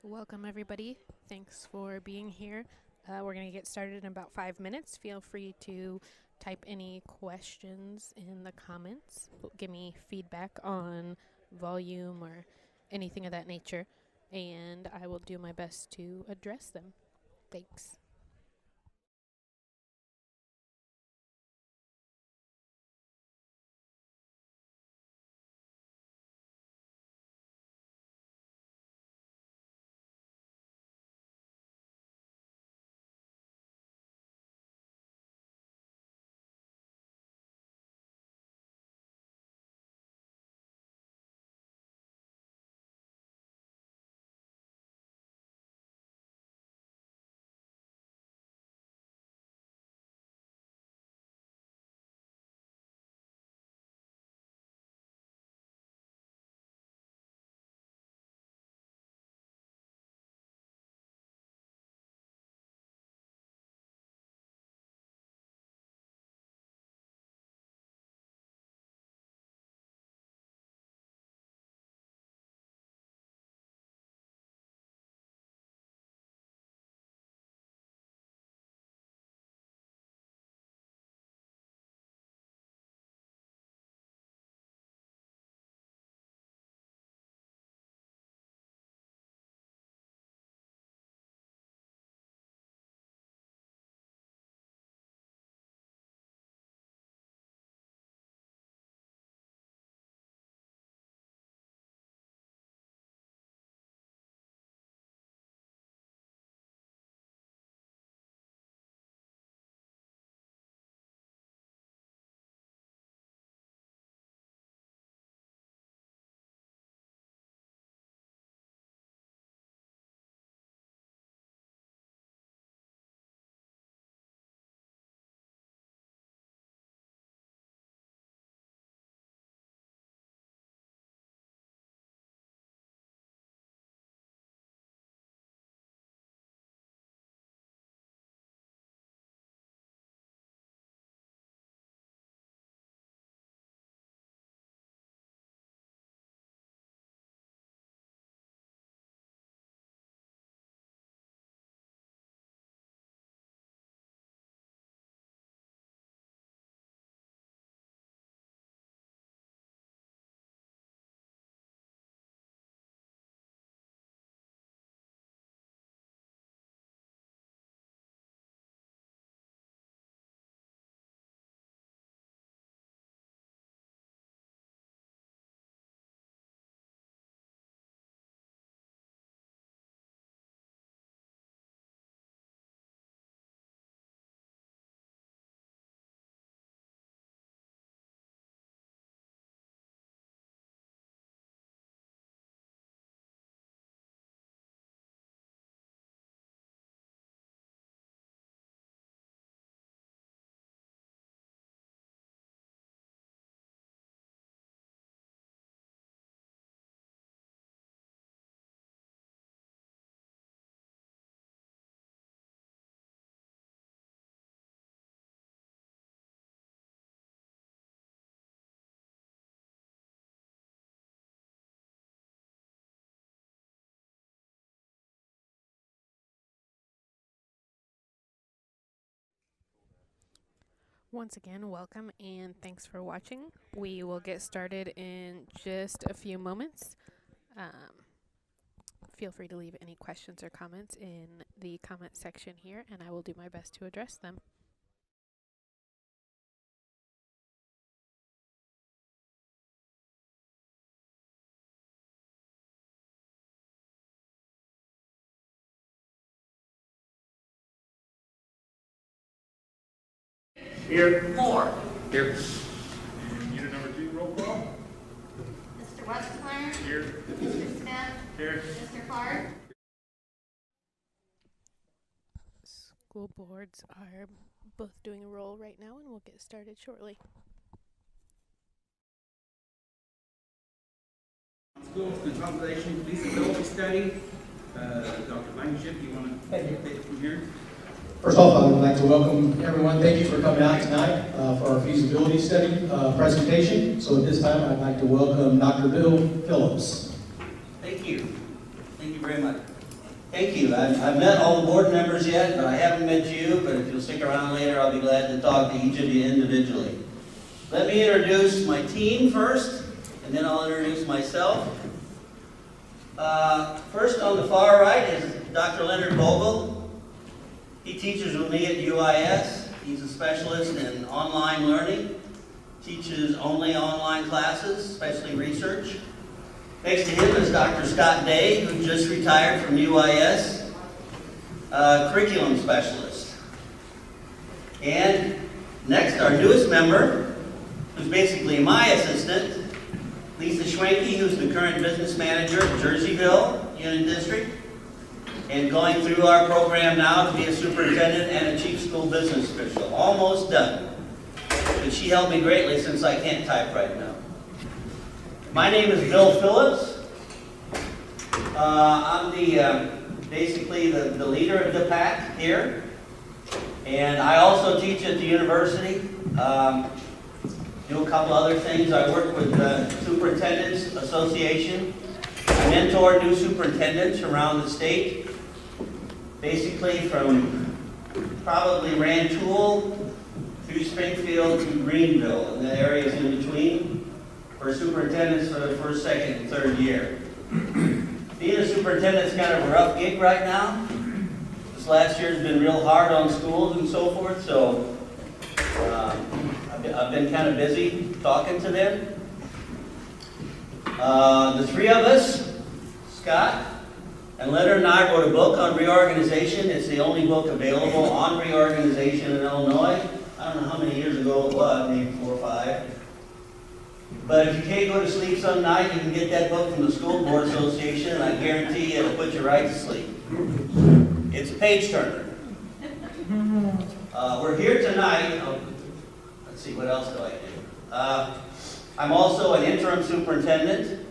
Welcome everybody. Thanks for being here. We're going to get started in about 5 minutes. Feel free to type any questions in the comments. Give me feedback on volume or anything of that nature, and I will do my best to address them. Thanks. Once again, welcome and thanks for watching. We will get started in just a few moments. Feel free to leave any questions or comments in the comment section here, and I will do my best to address them. Here. Moore. Here. Unit number 2, roll call. Mr. Westmeyer. Here. Mr. Smith. Here. Mr. Clark. School boards are both doing a roll right now, and we'll get started shortly. School consolidation feasibility study. Dr. Blankenship, you want to take it from here? First off, I would like to welcome everyone. Thank you for coming out tonight for our feasibility study presentation. So at this time, I'd like to welcome Dr. Bill Phillips. Thank you. Thank you very much. Thank you. I've met all the board members yet, but I haven't met you, but if you'll stick around later, I'll be glad to talk to each of you individually. Let me introduce my team first, and then I'll introduce myself. First on the far right is Dr. Leonard Vogel. He teaches with me at UIS. He's a specialist in online learning, teaches only online classes, especially research. Next to him is Dr. Scott Day, who just retired from UIS, curriculum specialist. And next, our newest member, who's basically my assistant, Lisa Schwenke, who's the current business manager at Jerseyville Union District, and going through our program now to be a superintendent and a chief school business official. Almost done. But she helped me greatly since I can't type right now. My name is Bill Phillips. I'm basically the leader of the pack here. And I also teach at the university. Do a couple other things. I work with the Superintendents Association. I mentor new superintendents around the state. Basically from probably Rantoul through Springfield to Greenville and the areas in between for superintendents for the first, second, and third year. Being a superintendent is kind of a rough gig right now. This last year has been real hard on schools and so forth, so I've been kind of busy talking to them. The three of us, Scott and Leonard and I, wrote a book on reorganization. It's the only book available on reorganization in Illinois. I don't know how many years ago it was, maybe 4 or 5. But if you can't go to sleep some night, you can get that book from the School Board Association, and I guarantee you it'll put you right to sleep. It's a page turner. We're here tonight. Let's see, what else do I do? I'm also an interim superintendent,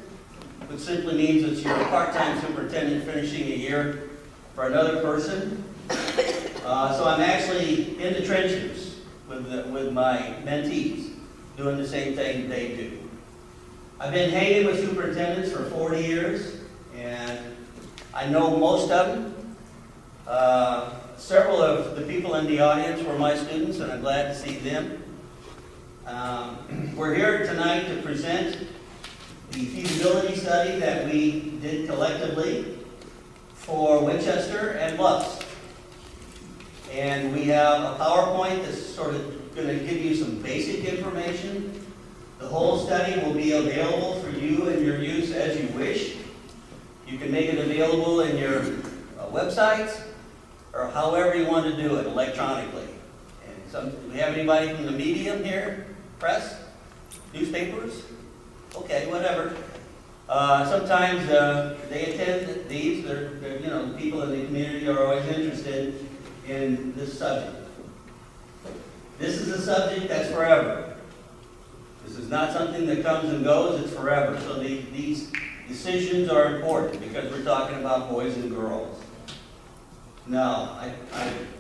which simply means that you're a part-time superintendent finishing a year for another person. So I'm actually in the trenches with my mentees, doing the same thing they do. I've been hanging with superintendents for 40 years, and I know most of them. Several of the people in the audience were my students, and I'm glad to see them. We're here tonight to present the feasibility study that we did collectively for Winchester and Bluffs. And we have a PowerPoint that's sort of going to give you some basic information. The whole study will be available for you and your use as you wish. You can make it available in your websites or however you want to do it electronically. And do we have anybody from the medium here? Press? Newspapers? Okay, whatever. Sometimes they attend these. They're, you know, people in the community are always interested in this subject. This is a subject that's forever. This is not something that comes and goes, it's forever. So these decisions are important because we're talking about boys and girls. Now, I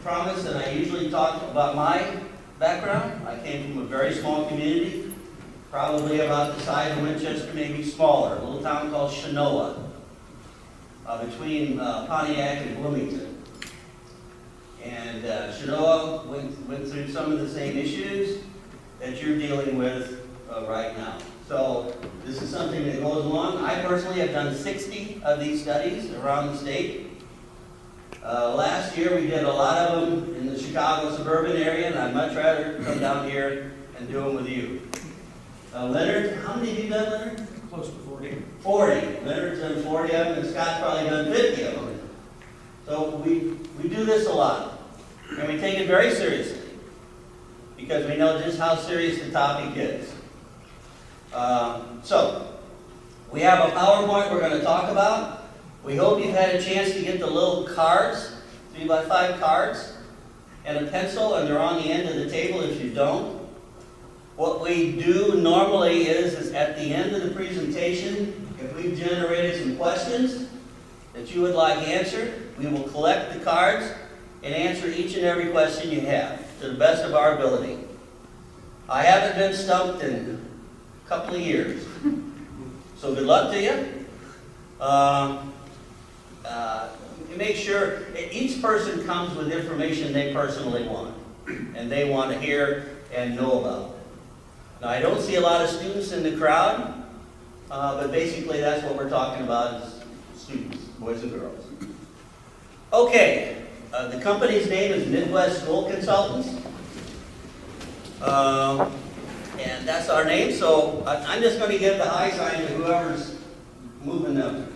promise that I usually talk about my background. I came from a very small community, probably about the size of Winchester, maybe smaller, a little town called Chenoa, between Pontiac and Bloomington. And Chenoa went through some of the same issues that you're dealing with right now. So this is something that goes along. I personally have done 60 of these studies around the state. Last year we did a lot of them in the Chicago suburban area, and I'd much rather come down here and do them with you. Leonard, how many have you done, Leonard? Close to 40. 40. Leonard's done 40 of them, and Scott's probably done 50 of them. So we do this a lot, and we take it very seriously because we know just how serious the topic is. So we have a PowerPoint we're going to talk about. We hope you've had a chance to get the little cards, 3x5 cards, and a pencil, and they're on the end of the table if you don't. What we do normally is at the end of the presentation, if we've generated some questions that you would like answered, we will collect the cards and answer each and every question you have to the best of our ability. I haven't been stumped in a couple of years, so good luck to you. make sure each person comes with information they personally want, and they want to hear and know about. Now, I don't see a lot of students in the crowd, but basically that's what we're talking about is students, boys and girls. Okay, the company's name is Midwest School Consultants. And that's our name, so I'm just going to give the high sign to whoever's moving the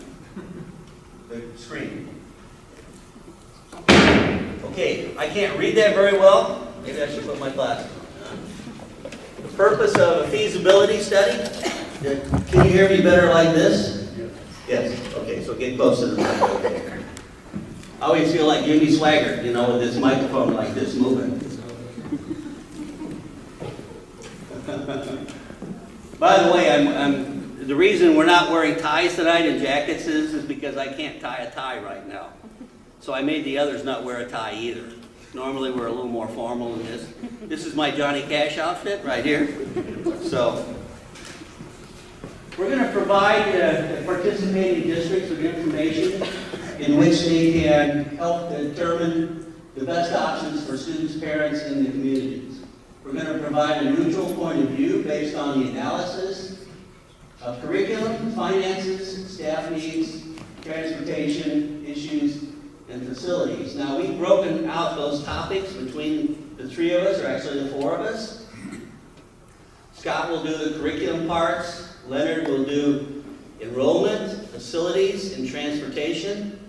screen. Okay, I can't read that very well. Maybe I should put my glasses on. The purpose of a feasibility study. Can you hear me better like this? Yes. Okay, so get close to the mic. Okay. I always feel like Jimmy Swaggart, you know, with this microphone like this moving. By the way, the reason we're not wearing ties tonight and jackets is because I can't tie a tie right now. So I made the others not wear a tie either. Normally we're a little more formal than this. This is my Johnny Cash outfit right here. So we're going to provide the participating districts with information in which they can help determine the best options for students, parents, and the communities. We're going to provide a neutral point of view based on the analysis of curriculum, finances, staff needs, transportation issues, and facilities. Now, we've broken out those topics between the three of us, or actually the four of us. Scott will do the curriculum parts. Leonard will do enrollment, facilities, and transportation.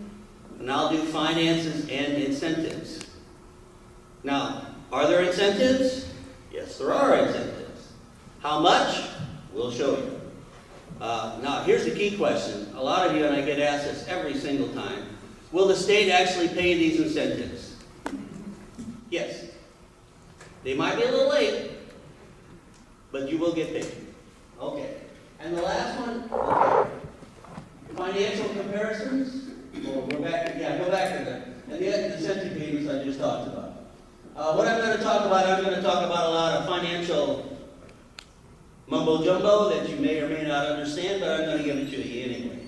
And I'll do finances and incentives. Now, are there incentives? Yes, there are incentives. How much? We'll show you. Now, here's the key question. A lot of you, and I get asked this every single time, will the state actually pay these incentives? Yes. They might be a little late, but you will get paid. Okay. And the last one, okay. Financial comparisons. Well, go back to that. And the incentive payments I just talked about. What I'm going to talk about a lot of financial mumbo jumbo that you may or may not understand, but I'm going to give it to you anyway.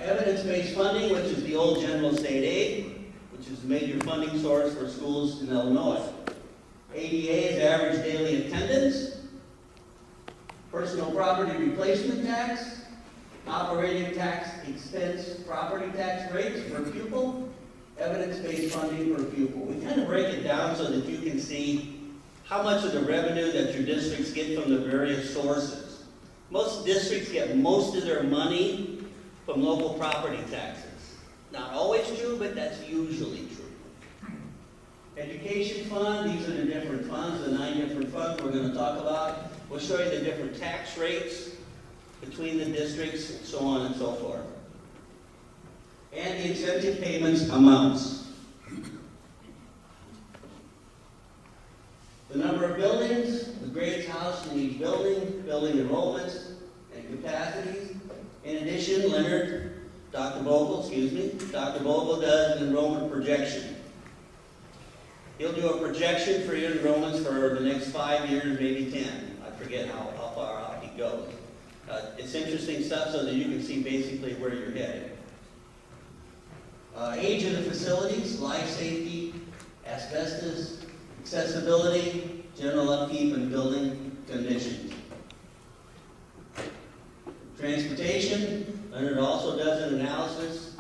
Evidence-based funding, which is the old general state aid, which is the major funding source for schools in Illinois. ADA is average daily attendance. Personal property replacement tax. Operating tax expense property tax rates per pupil. Evidence-based funding per pupil. We kind of break it down so that you can see how much of the revenue that your districts get from the various sources. Most districts get most of their money from local property taxes. Not always true, but that's usually true. Education fund, these are the different funds, the 9 different funds we're going to talk about. We'll show you the different tax rates between the districts, and so on and so forth. And the incentive payments amounts. The number of buildings, the grades housed in each building, building enrollments and capacities. In addition, Dr. Vogel does an enrollment projection. He'll do a projection for your enrollments for the next 5 years, maybe 10. I forget how far out he goes. It's interesting stuff so that you can see basically where you're headed. Age of the facilities, life safety, asbestos, accessibility, general upkeep, and building conditions. Transportation, Leonard also does an analysis.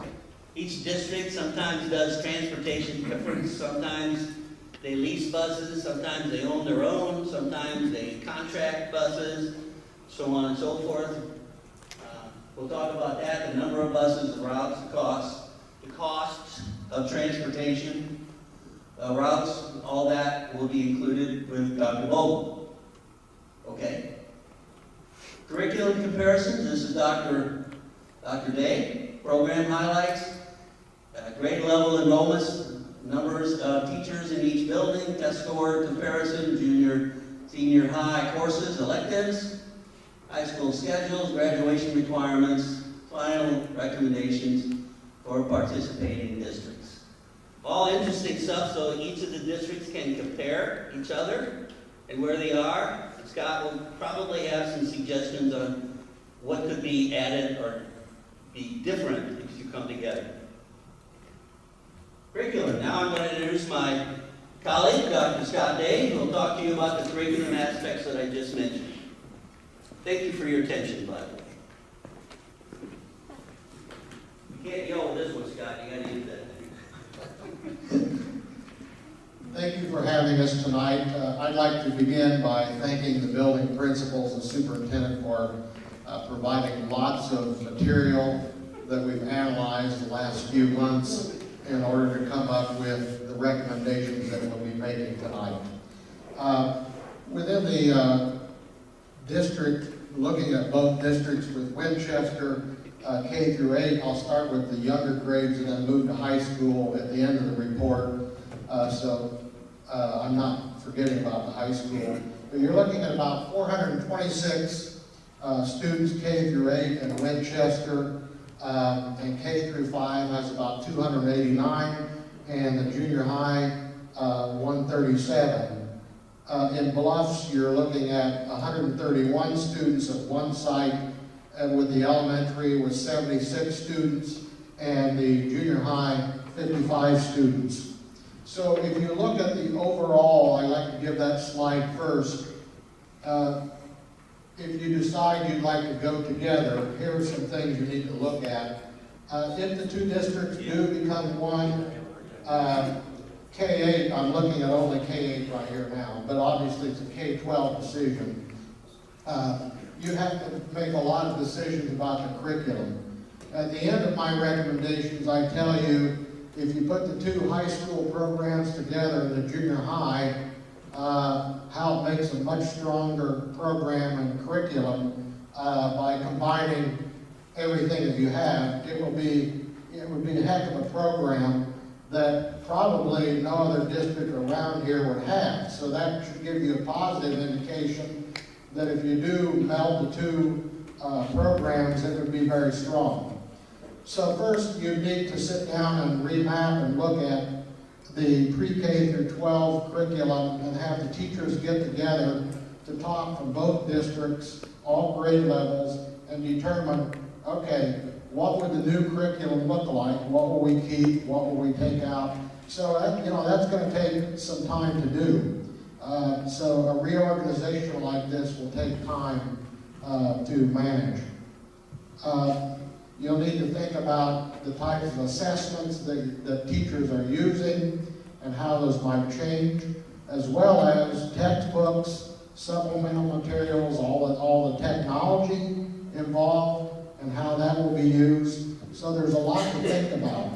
Each district sometimes does transportation different. Sometimes they lease buses, sometimes they own their own, sometimes they contract buses, so on and so forth. We'll talk about that, the number of buses, the routes, the costs of transportation, routes, all that will be included with Dr. Vogel. Okay? Curriculum comparisons, this is Dr. Day. Program highlights, grade level enrollments, numbers of teachers in each building, test score comparison, junior, senior high courses, electives, high school schedules, graduation requirements, final recommendations for participating districts. All interesting stuff, so each of the districts can compare each other and where they are. Scott will probably have some suggestions on what could be added or be different if you come together. curriculum. Now I'm going to introduce my colleague, Dr. Scott Day, who will talk to you about the curriculum aspects that I just mentioned. Thank you for your attention, by the way. You can't yell with this one, Scott. You got to use that thing. Thank you for having us tonight. I'd like to begin by thanking the building principals and superintendent for providing lots of material that we've analyzed the last few months in order to come up with the recommendations that we'll be making tonight. Within the district, looking at both districts with Winchester, K through 8, I'll start with the younger grades and then move to high school at the end of the report. So I'm not forgetting about the high school. But you're looking at about 426 students K through 8 in Winchester, and K through 5 has about 289, and the junior high 137. In Bluffs, you're looking at 131 students at one site, and with the elementary with 76 students, and the junior high 55 students. So if you look at the overall, I like to give that slide first. If you decide you'd like to go together, here are some things you need to look at. If the two districts do become one, K-8, I'm looking at only K-8 right here now, but obviously it's a K-12 decision. You have to make a lot of decisions about the curriculum. At the end of my recommendations, I tell you, if you put the two high school programs together in the junior high, how it makes a much stronger program and curriculum by combining everything that you have. It would be a heck of a program that probably no other district around here would have. So that should give you a positive indication that if you do meld the two programs, it would be very strong. So first, you need to sit down and remap and look at the pre-K through 12 curriculum and have the teachers get together to talk from both districts, all grade levels, and determine, okay, what would the new curriculum look like? What will we keep? What will we take out? So that, that's going to take some time to do. So a reorganization like this will take time to manage. You'll need to think about the types of assessments that teachers are using and how those might change, as well as textbooks, supplemental materials, all the technology involved and how that will be used. So there's a lot to think about.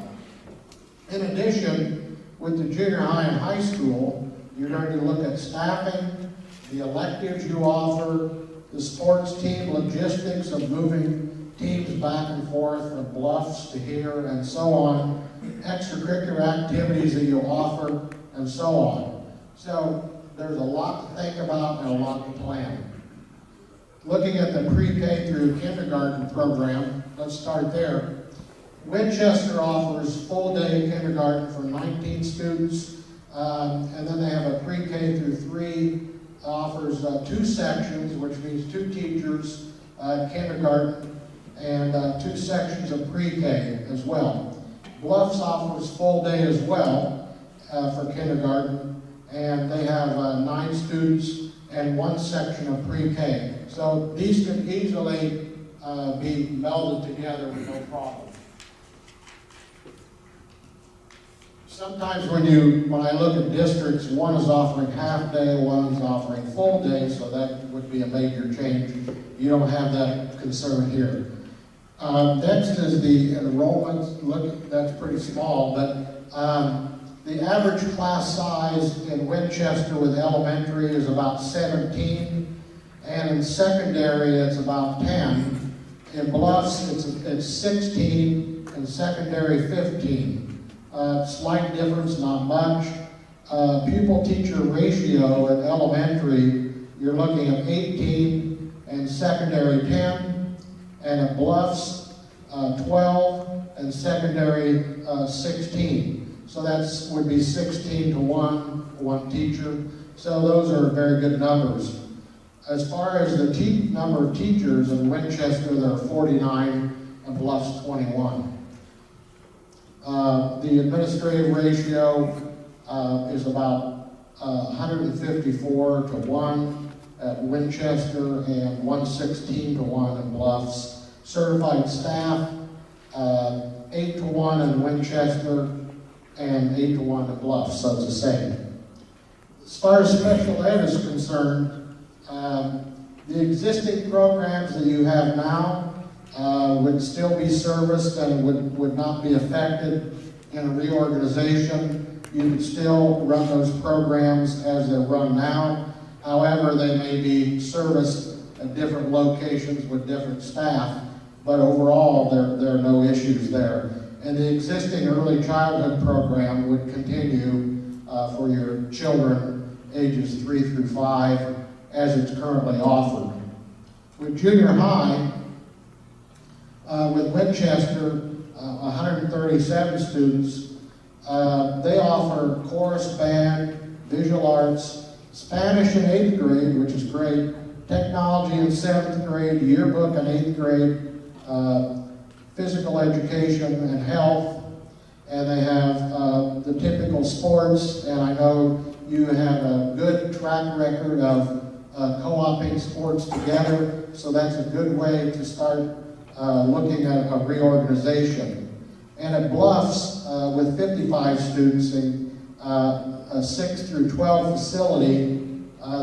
In addition, with the junior high and high school, you're going to look at staffing, the electives you offer, the sports team logistics of moving teams back and forth from Bluffs to here and so on, extracurricular activities that you'll offer, and so on. So there's a lot to think about and a lot to plan. Looking at the pre-K through kindergarten program, let's start there. Winchester offers full day kindergarten for 19 students, and then they have a pre-K through 3, offers 2 sections, which means 2 teachers, kindergarten, and 2 sections of pre-K as well. Bluffs offers full day as well for kindergarten, and they have 9 students and 1 section of pre-K. So these could easily be melded together with no problem. Sometimes when I look at districts, one is offering half day, one is offering full day, so that would be a major change. You don't have that concern here. Next is the enrollment. Look, that's pretty small, but the average class size in Winchester with elementary is about 17, and in secondary it's about 10. In Bluffs it's 16, in secondary 15. Slight difference, not much. Pupil-teacher ratio at elementary, you're looking at 18, and secondary 10. And at Bluffs, 12, and secondary 16. So that would be 16 to 1 teacher. So those are very good numbers. As far as the number of teachers in Winchester, there are 49, and Bluffs 21. The administrative ratio is about 154 to 1 at Winchester and 116 to 1 in Bluffs. Certified staff, 8 to 1 in Winchester and 8 to 1 in Bluffs, so it's the same. As far as special ed is concerned, the existing programs that you have now would still be serviced and would not be affected in a reorganization. You could still run those programs as they're run now. However, they may be serviced at different locations with different staff, but overall, there are no issues there. And the existing early childhood program would continue for your children ages 3 through 5 as it's currently offered. With junior high, with Winchester, 137 students, they offer chorus, band, visual arts, Spanish in 8th grade, which is great, technology in 7th grade, yearbook in 8th grade, physical education and health, and they have the typical sports, and I know you have a good track record of co-oping sports together, so that's a good way to start looking at a reorganization. And at Bluffs, with 55 students in a 6 through 12 facility,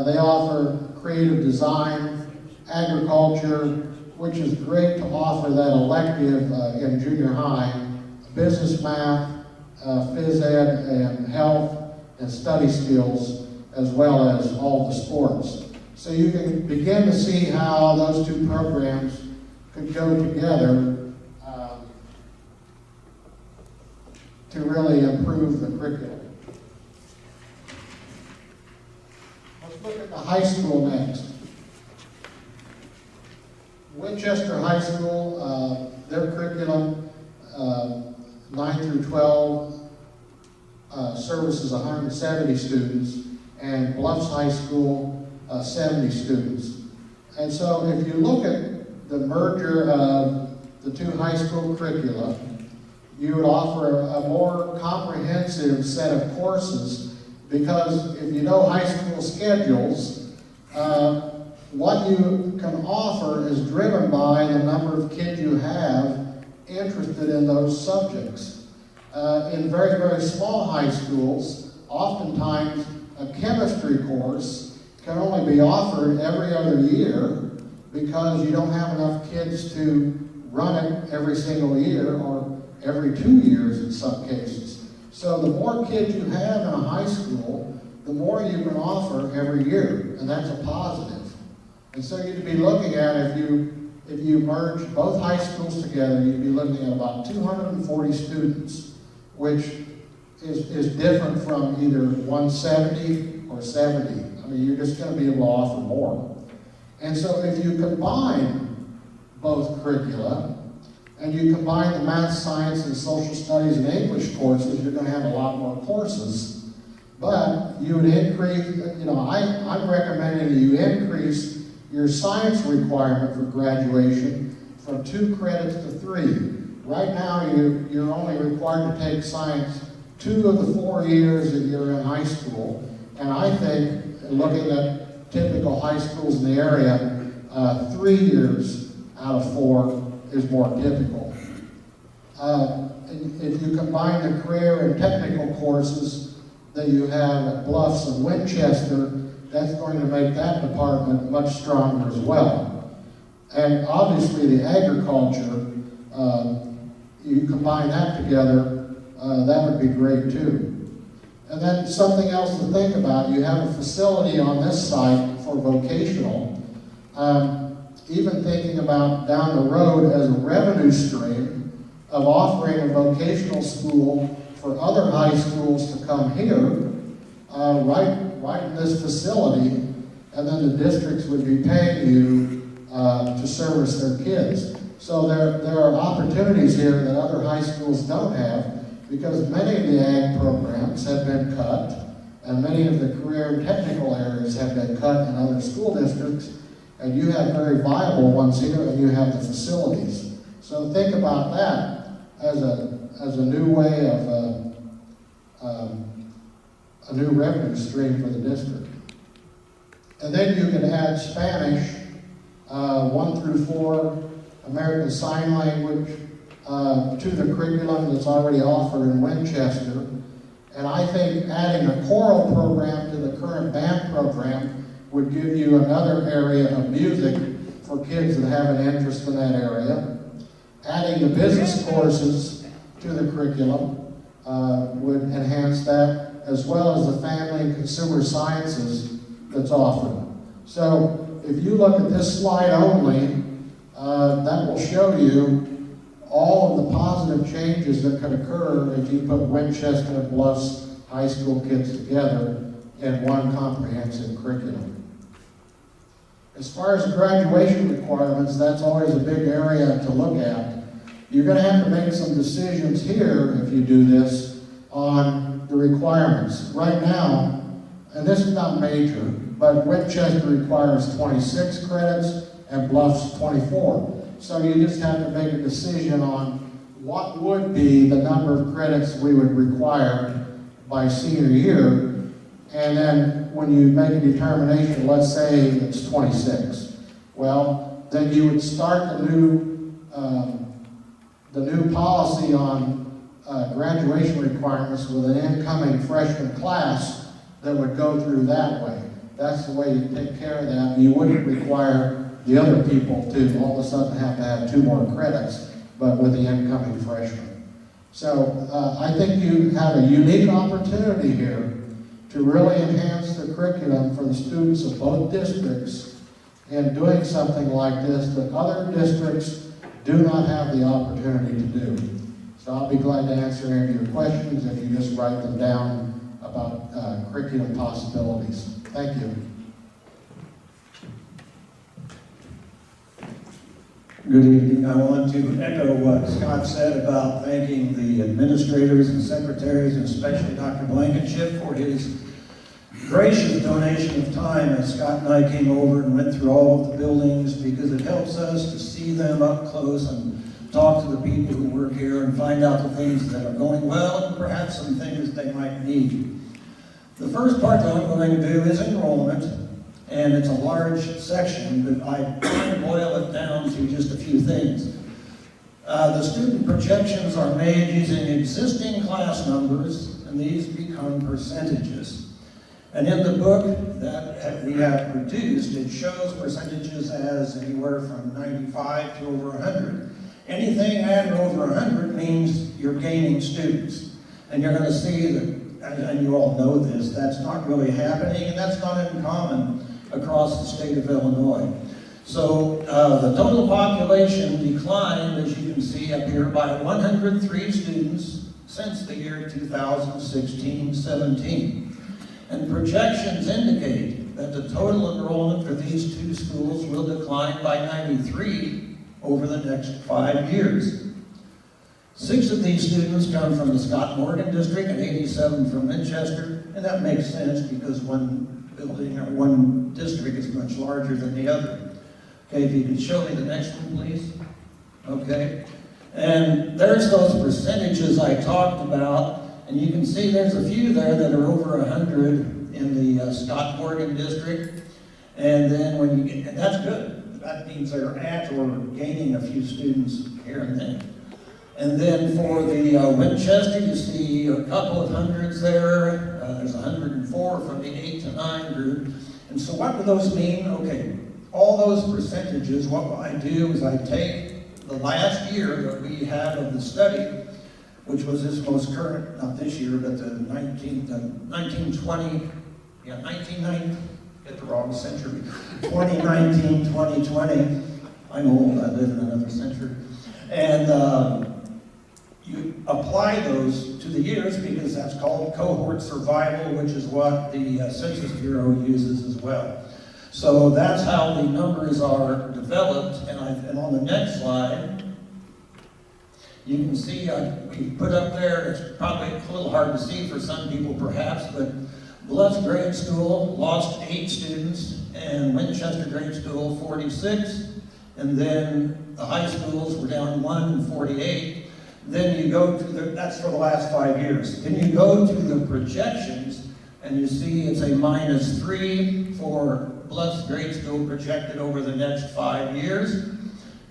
they offer creative design, agriculture, which is great to offer that elective in junior high, business math, phys ed, and health and study skills, as well as all the sports. So you can begin to see how those two programs could go together to really improve the curriculum. Let's look at the high school next. Winchester High School, their curriculum, 9 through 12, services 170 students, and Bluffs High School, 70 students. And so if you look at the merger of the two high school curricula, you would offer a more comprehensive set of courses, because if you know high school schedules, what you can offer is driven by the number of kids you have interested in those subjects. In very, very small high schools, oftentimes a chemistry course can only be offered every other year because you don't have enough kids to run it every single year or every 2 years in some cases. So the more kids you have in a high school, the more you can offer every year, and that's a positive. And so you'd be looking at, if you merge both high schools together, you'd be looking at about 240 students, which is different from either 170 or 70. I mean, you're just going to be able to offer more. And so if you combine both curricula, and you combine the math, science, and social studies and English courses, you're going to have a lot more courses. But you would increase, I'm recommending that you increase your science requirement for graduation from 2 credits to 3. Right now, you're only required to take science 2 of the 4 years that you're in high school. And I think, looking at typical high schools in the area, 3 years out of 4 is more typical. If you combine the career and technical courses that you have at Bluffs and Winchester, that's going to make that department much stronger as well. And obviously the agriculture, you combine that together, that would be great too. And then something else to think about, you have a facility on this site for vocational. Even thinking about down the road as a revenue stream of offering a vocational school for other high schools to come here, right in this facility, and then the districts would be paying you to service their kids. So there are opportunities here that other high schools don't have, because many of the ag programs have been cut, and many of the career and technical areas have been cut in other school districts, and you have very viable ones here, and you have the facilities. So think about that as as a new way of a new revenue stream for the district. And then you can add Spanish, 1 through 4, American Sign Language, to the curriculum that's already offered in Winchester. And I think adding a choral program to the current band program would give you another area of music for kids that have an interest in that area. Adding the business courses to the curriculum would enhance that, as well as the family and consumer sciences that's offered. So if you look at this slide only, that will show you all of the positive changes that could occur if you put Winchester and Bluffs high school kids together in one comprehensive curriculum. As far as graduation requirements, that's always a big area to look at. You're going to have to make some decisions here, if you do this, on the requirements. Right now, and this is not major, but Winchester requires 26 credits and Bluffs 24. So you just have to make a decision on what would be the number of credits we would require by senior year. And then when you make a determination, let's say it's 26. Well, then you would start the new policy on graduation requirements with an incoming freshman class that would go through that way. That's the way you take care of that. You wouldn't require the other people to all of a sudden have to have 2 more credits, but with the incoming freshman. So I think you have a unique opportunity here to really enhance the curriculum for the students of both districts in doing something like this that other districts do not have the opportunity to do. So I'll be glad to answer any of your questions if you just write them down about curriculum possibilities. Thank you. Good evening. I want to echo what Scott said about thanking the administrators and secretaries, and especially Dr. Blankenship for his gracious donation of time as Scott and I came over and went through all of the buildings, because it helps us to see them up close and talk to the people who work here and find out the things that are going well and perhaps some things they might need. The first part that I'm going to do is enrollment. And it's a large section, but I try to boil it down to just a few things. The student projections are made using existing class numbers, and these become percentages. And in the book that we have produced, it shows percentages as anywhere from 95 to over 100. Anything added over 100 means you're gaining students. And you're going to see that, and you all know this, that's not really happening, and that's not uncommon across the state of Illinois. So the total population declined, as you can see up here, by 103 students since the year 2016-17. And projections indicate that the total enrollment for these 2 schools will decline by 93 over the next 5 years. 6 of these students come from the Scott Morgan district and 87 from Winchester, and that makes sense because one building or one district is much larger than the other. Okay, if you could show me the next one, please. Okay, and there's those percentages I talked about, and you can see there's a few there that are over 100 in the Scott Morgan district, and then when you get, and that's good. That means they're at or gaining a few students here and there. And then for the Winchester, you see a couple of hundreds there. There's 104 from the 8 to 9 group. And so what do those mean? Okay, all those percentages, what I do is I take the last year that we had of the study, which was this most current, not this year, but the 1920, yeah, 1990, get the wrong century, 2019, 2020. I'm old, I live in another century. And you apply those to the years because that's called cohort survival, which is what the Census Bureau uses as well. So that's how the numbers are developed. And on the next slide, you can see we put up there, it's probably a little hard to see for some people perhaps, but Bluffs Grade School lost 8 students, and Winchester Grade School 46, and then the high schools were down 1 and 48. Then you go to that's for the last 5 years. Then you go to the projections, and you see it's a -3 for Bluffs Grade School projected over the next 5 years.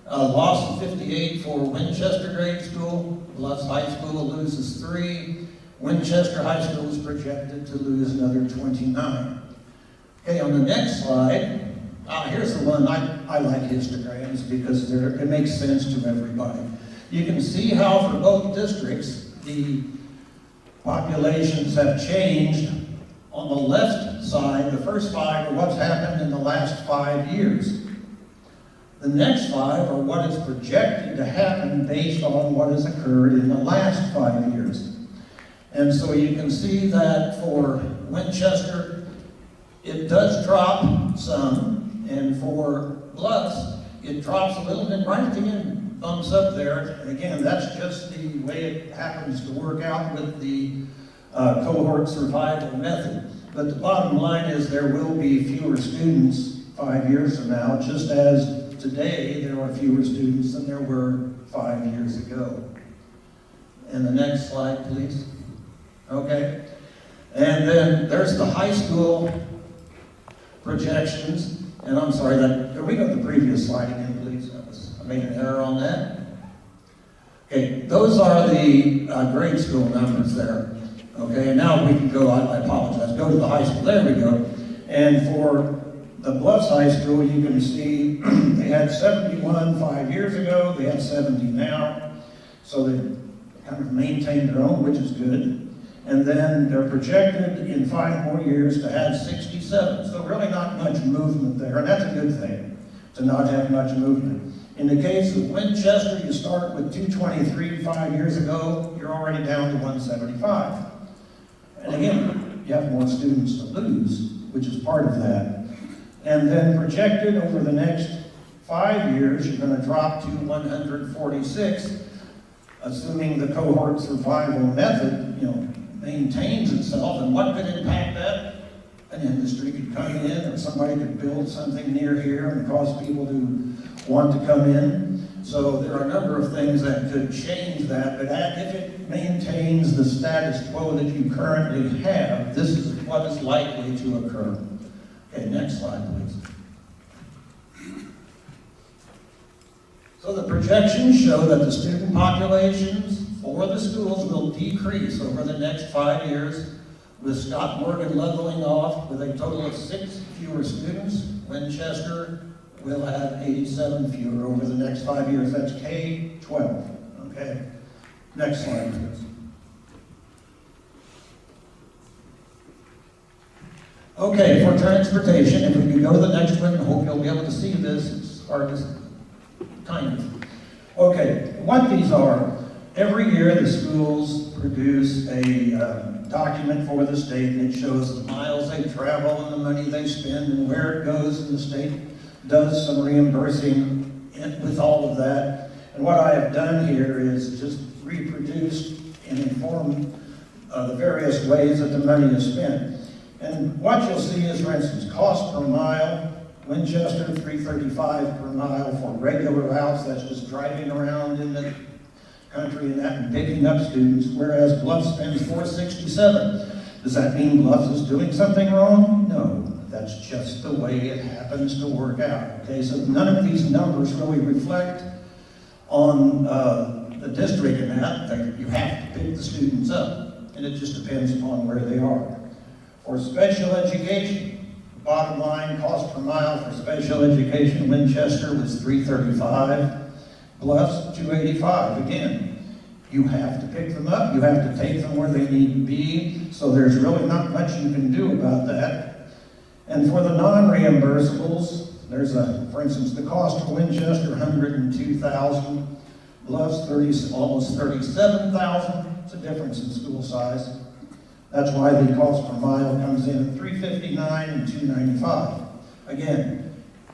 Loss of 58 for Winchester Grade School. Bluffs High School loses 3. Winchester High School is projected to lose another 29. Okay, on the next slide, here's the one I like histograms because it makes sense to everybody. You can see how for both districts the populations have changed. On the left side, the first 5 are what's happened in the last 5 years. The next 5 are what is projected to happen based on what has occurred in the last 5 years. And so you can see that for Winchester, it does drop some, and for Bluffs, it drops a little bit right at the end. Thumbs up there. And again, that's just the way it happens to work out with the cohort survival method. But the bottom line is there will be fewer students 5 years from now, just as today there are fewer students than there were 5 years ago. And the next slide, please. Okay. And then there's the high school projections. And I'm sorry, can we go to the previous slide again, please? I made an error on that. Okay, those are the grade school numbers there. Okay, and now we can go, I apologize, go to the high school. There we go. And for the Bluffs High School, you can see they had 71 5 years ago, they have 70 now. So they kind of maintained their own, which is good. And then they're projected in 5 more years to have 67. So really not much movement there, and that's a good thing, to not have much movement. In the case of Winchester, you start with 223 5 years ago, you're already down to 175. And again, you have more students to lose, which is part of that. And then projected over the next 5 years, you're going to drop to 146, assuming the cohort survival method, maintains itself. And what could impact that? An industry could come in, or somebody could build something near here and cause people to want to come in. So there are a number of things that could change that, but if it maintains the status quo that you currently have, this is what is likely to occur. Okay, next slide, please. So the projections show that the student populations for the schools will decrease over the next 5 years, with Scott Morgan leveling off with a total of 6 fewer students. Winchester will have 87 fewer over the next 5 years. That's K-12, okay? Next slide, please. Okay, for transportation, if we can go to the next one, I hope you'll be able to see this. It's hard to, kind of. Okay, what these are, every year the schools produce a document for the state, and it shows the miles they travel and the money they spend and where it goes, and the state does some reimbursing with all of that. And what I have done here is just reproduced and informed the various ways that the money is spent. And what you'll see is, for instance, cost per mile. Winchester, $3.35 per mile for regular routes. That's just driving around in the country and that and picking up students, whereas Bluffs spends $4.67. Does that mean Bluffs is doing something wrong? No, that's just the way it happens to work out. Okay, so none of these numbers really reflect on the district in that you have to pick the students up, and it just depends upon where they are. For special education, bottom line cost per mile for special education, Winchester was $3.35. Bluffs, $2.85. Again, you have to pick them up. You have to take them where they need to be. So there's really not much you can do about that. And for the non-reimbursables, there's for instance, the cost for Winchester, $102,000. Bluffs, almost $37,000. It's a difference in school size. That's why the cost per mile comes in at $3.59 and $2.95. Again,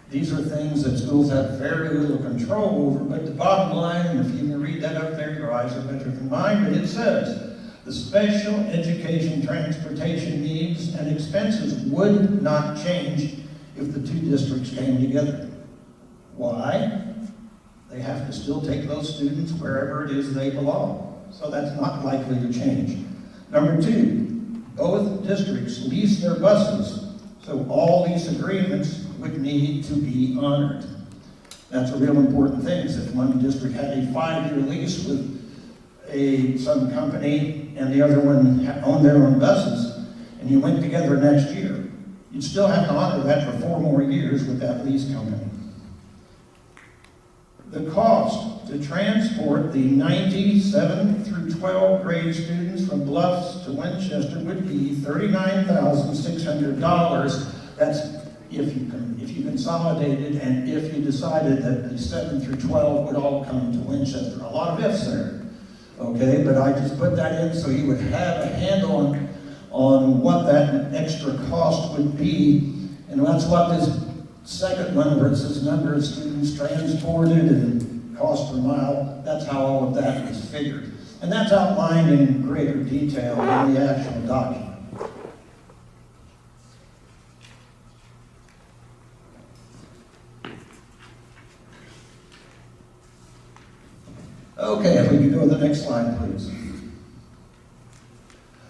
these are things that schools have very little control over, but the bottom line, and if you can read that up there, your eyes are better than mine, but it says, the special education transportation needs and expenses would not change if the two districts came together. Why? They have to still take those students wherever it is they belong. So that's not likely to change. Number two, both districts lease their buses, so all lease agreements would need to be honored. That's a real important thing, because if one district had a 5-year lease with some company and the other one owned their own buses, and you went together next year, you'd still have to honor that for 4 more years with that lease company. The cost to transport the 97 through 12 grade students from Bluffs to Winchester would be $39,600. That's if you consolidated and if you decided that the 7 through 12 would all come to Winchester. A lot of ifs there. Okay, but I just put that in so you would have a handle on what that extra cost would be, and that's what this second one where it says number of students transported and cost per mile, that's how all of that is figured. And that's outlined in greater detail in the actual document. Okay, if we can go to the next slide, please.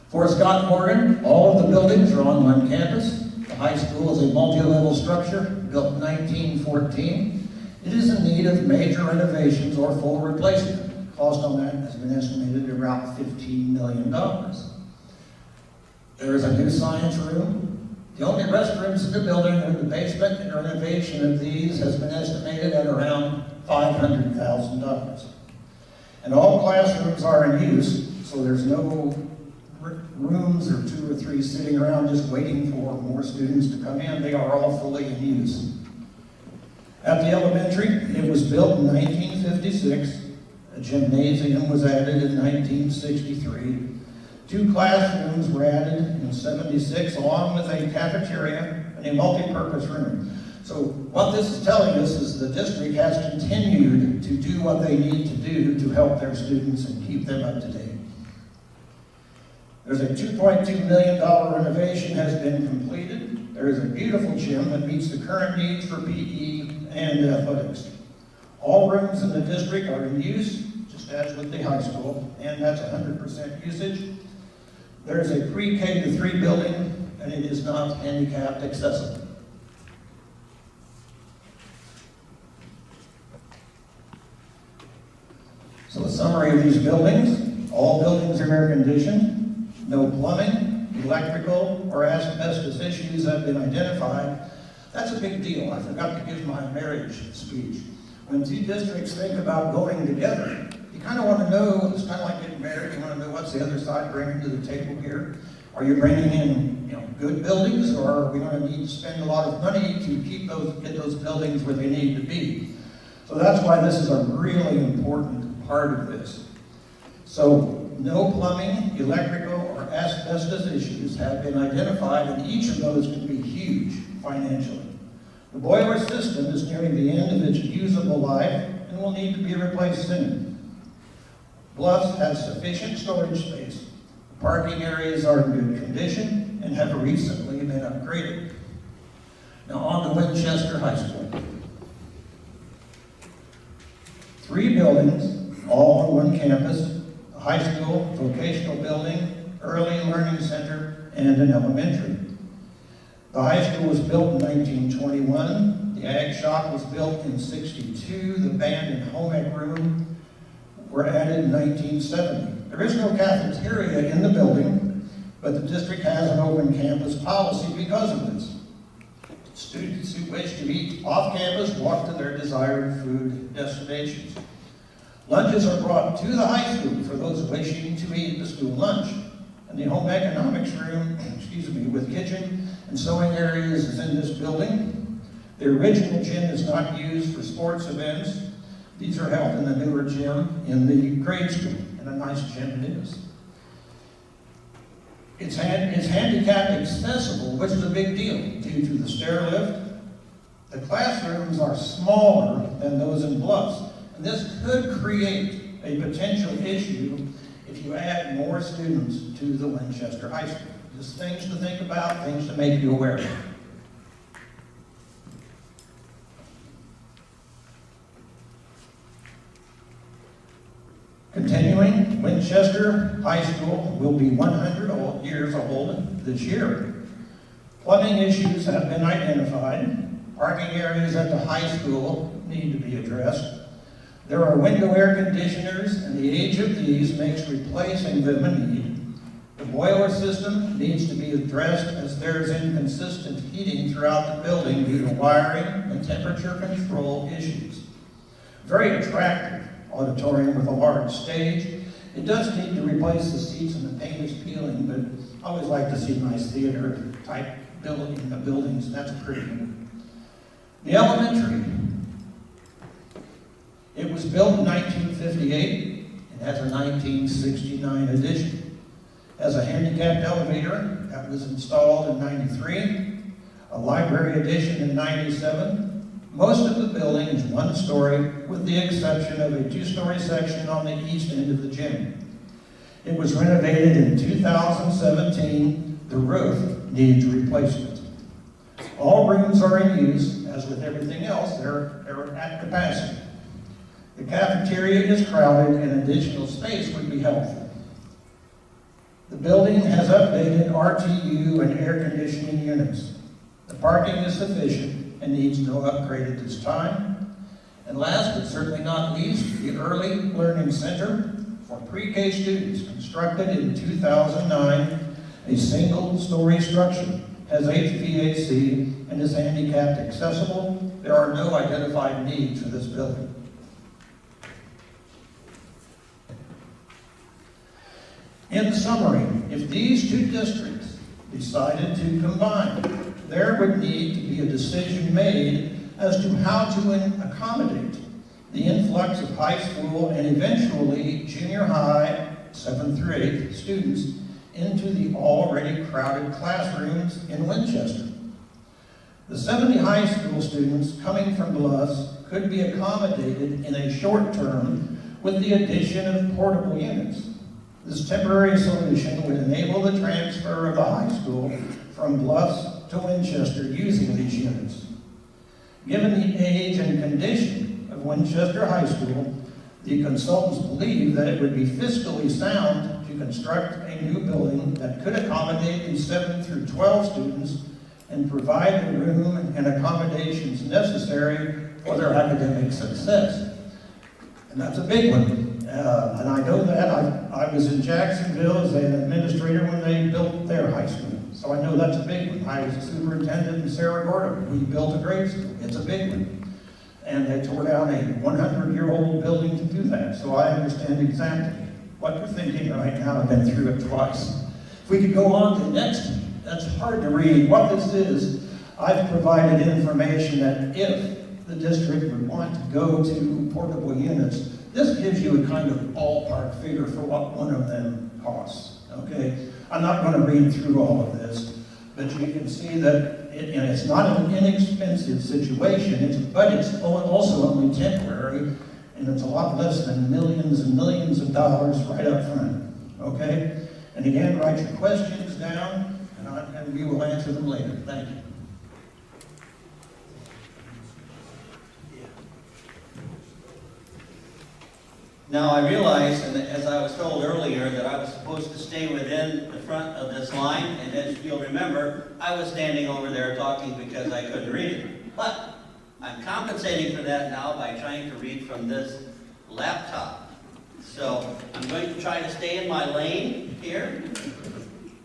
For Scott Morgan, all of the buildings are on one campus. The high school is a multi-level structure built in 1914. It is in need of major renovations or full replacement. The cost on that has been estimated at around $15 million. There is a new science room. The only restrooms in the building are in the basement, and renovation of these has been estimated at around $500,000. And all classrooms are in use, so there's no rooms or 2 or 3 sitting around just waiting for more students to come in. They are all fully in use. At the elementary, it was built in 1956. A gymnasium was added in 1963. 2 classrooms were added in 76, along with a cafeteria and a multi-purpose room. So what this is telling us is the district has continued to do what they need to do to help their students and keep them up to date. There's a $2.2 million renovation has been completed. There is a beautiful gym that meets the current needs for PE and athletics. All rooms in the district are in use, just as with the high school, and that's 100% usage. There is a pre-K to 3 building, and it is not handicapped accessible. So a summary of these buildings: all buildings are air conditioned. No plumbing, electrical, or asbestos issues have been identified. That's a big deal. I forgot to give my marriage speech. When 2 districts think about going together, you kind of want to know, it's kind of like getting married, you want to know what's the other side bringing to the table here. Are you bringing in good buildings, or are we going to need to spend a lot of money to get those buildings where they need to be? So that's why this is a really important part of this. So no plumbing, electrical, or asbestos issues have been identified, and each of those can be huge financially. The boiler system is nearing the end of its usable life and will need to be replaced soon. Bluffs has sufficient storage space. The parking areas are in good condition and have recently been upgraded. Now on to Winchester High School. 3 buildings, all on one campus: a high school, vocational building, early learning center, and an elementary. The high school was built in 1921. The ag shop was built in 62. The band and home ec room were added in 1970. There is no cafeteria in the building, but the district has an open campus policy because of this. Students who wish to eat off campus walk to their desired food destinations. Lunches are brought to the high school for those wishing to eat the school lunch. And the home economics room, with kitchen and sewing areas is in this building. The original gym is not used for sports events. These are held in the newer gym in the grade school, and a nice gym it is. It's handicap accessible, which is a big deal due to the stair lift. The classrooms are smaller than those in Bluffs, and this could create a potential issue if you add more students to the Winchester High School. Just things to think about, things to make you aware of. Winchester High School will be 100 years old this year. Plumbing issues have been identified. Parking areas at the high school need to be addressed. There are window air conditioners, and the age of these makes replacing them a need. The boiler system needs to be addressed as there is inconsistent heating throughout the building due to wiring and temperature control issues. Very attractive auditorium with a large stage. It does need to replace the seats and the paint is peeling, but I always like to see nice theater type buildings, and that's pretty good. The elementary. It was built in 1958. It has a 1969 addition. Has a handicapped elevator that was installed in 93, a library addition in 97. Most of the building is one story, with the exception of a two-story section on the east end of the gym. It was renovated in 2017. The roof needs replacement. All rooms are in use. As with everything else, they're at capacity. The cafeteria is crowded and additional space would be helpful. The building has updated RTU and air conditioning units. The parking is sufficient and needs no upgrade at this time. And last but certainly not least, the Early Learning Center for pre-K students, constructed in 2009, a single-story structure, has HVAC and is handicapped accessible. There are no identified needs for this building. In summary, if these two districts decided to combine, there would need to be a decision made as to how to accommodate the influx of high school and eventually junior high, 7th through 8th students into the already crowded classrooms in Winchester. The 70 high school students coming from Bluffs could be accommodated in a short term with the addition of portable units. This temporary solution would enable the transfer of the high school from Bluffs to Winchester using these units. Given the age and condition of Winchester High School, the consultants believe that it would be fiscally sound to construct a new building that could accommodate these 7 through 12 students and provide the room and accommodations necessary for their academic success. And that's a big one. And I know that. I was in Jacksonville as an administrator when they built their high school. So I know that's a big one. I was a superintendent in Cerro Gordo. We built a grade school. It's a big one. And they tore down a 100-year-old building to do that. So I understand exactly what you're thinking right now. I've been through it twice. If we could go on to the next one. That's hard to read. What this is, I've provided information that if the district would want to go to portable units, this gives you a kind of ballpark figure for what one of them costs, okay? I'm not going to read through all of this, but you can see that it's not an inexpensive situation, but it's also only temporary, and it's a lot less than millions and millions of dollars right up front, okay? And again, write your questions down, and we will answer them later. Thank you. Now I realize, and as I was told earlier, that I was supposed to stay within the front of this line, and as you'll remember, I was standing over there talking because I couldn't read it. But I'm compensating for that now by trying to read from this laptop. So I'm going to try to stay in my lane here,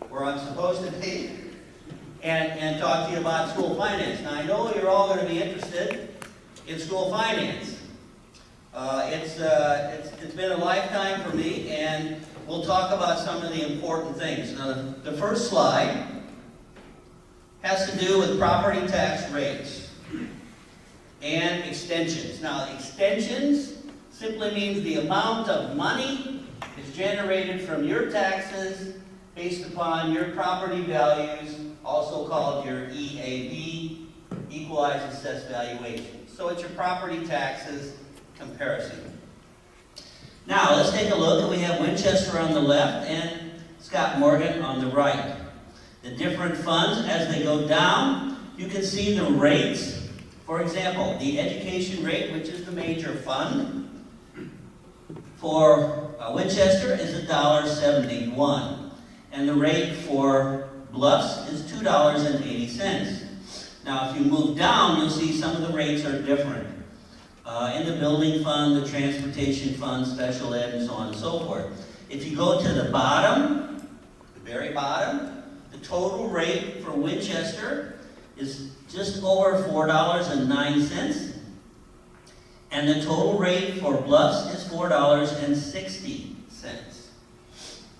where I'm supposed to be, and talk to you about school finance. Now I know you're all going to be interested in school finance. It's been a lifetime for me, and we'll talk about some of the important things. Now, the first slide has to do with property tax rates and extensions. Now, extensions simply means the amount of money is generated from your taxes based upon your property values, also called your EAV, Equalized Assessed Valuation. So it's your property taxes comparison. Now, let's take a look, and we have Winchester on the left and Scott Morgan on the right. The different funds, as they go down, you can see the rates. For example, the education rate, which is the major fund, for Winchester is $1.71, and the rate for Bluffs is $2.80. Now, if you move down, you'll see some of the rates are different. In the building fund, the transportation fund, special ed, and so on and so forth. If you go to the bottom, the very bottom, the total rate for Winchester is just over $4.09, and the total rate for Bluffs is $4.60.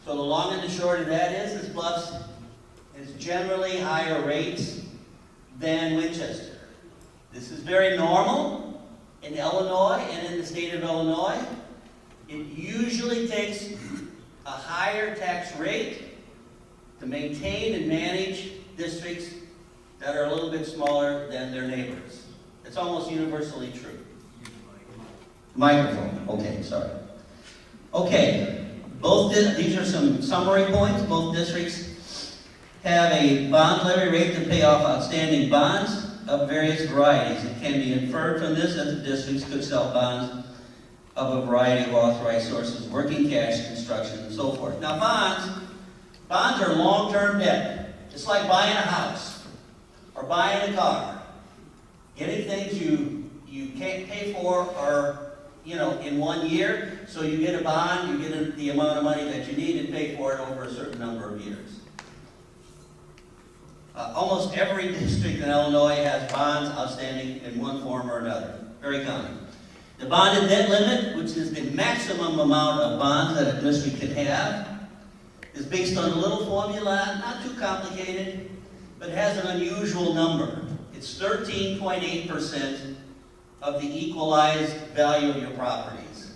So the long and the short of that is Bluffs is generally higher rates than Winchester. This is very normal in Illinois and in the state of Illinois. It usually takes a higher tax rate to maintain and manage districts that are a little bit smaller than their neighbors. It's almost universally true. Microphone. Okay, sorry. Okay, these are some summary points. Both districts have a bond levy rate to pay off outstanding bonds of various varieties. It can be inferred from this that the districts could sell bonds of a variety of authorized sources, working cash, construction, and so forth. Now, bonds are long-term debt. It's like buying a house or buying a car. Getting things you can't pay for or in 1 year, so you get a bond, you get the amount of money that you need and pay for it over a certain number of years. Almost every district in Illinois has bonds outstanding in one form or another. Very common. The bonded debt limit, which is the maximum amount of bonds that a district can have, is based on a little formula, not too complicated, but has an unusual number. It's 13.8% of the equalized value of your properties.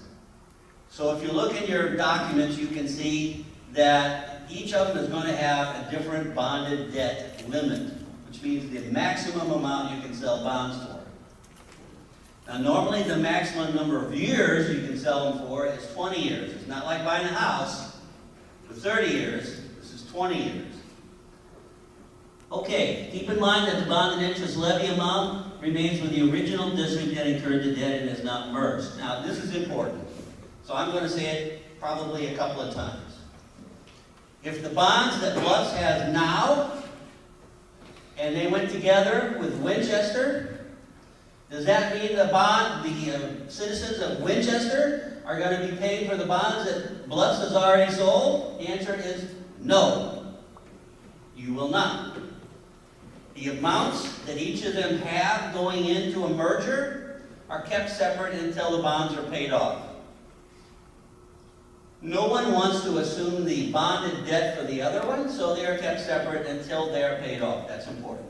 So if you look in your documents, you can see that each of them is going to have a different bonded debt limit, which means the maximum amount you can sell bonds for. Now, normally the maximum number of years you can sell them for is 20 years. It's not like buying a house for 30 years. This is 20 years. Okay, keep in mind that the bonded interest levy amount remains with the original district that incurred the debt and is not merged. Now, this is important. So I'm going to say it probably a couple of times. If the bonds that Bluffs has now, and they went together with Winchester, does that mean the citizens of Winchester are going to be paying for the bonds that Bluffs has already sold? The answer is no. You will not. The amounts that each of them have going into a merger are kept separate until the bonds are paid off. No one wants to assume the bonded debt for the other one, so they are kept separate until they are paid off. That's important.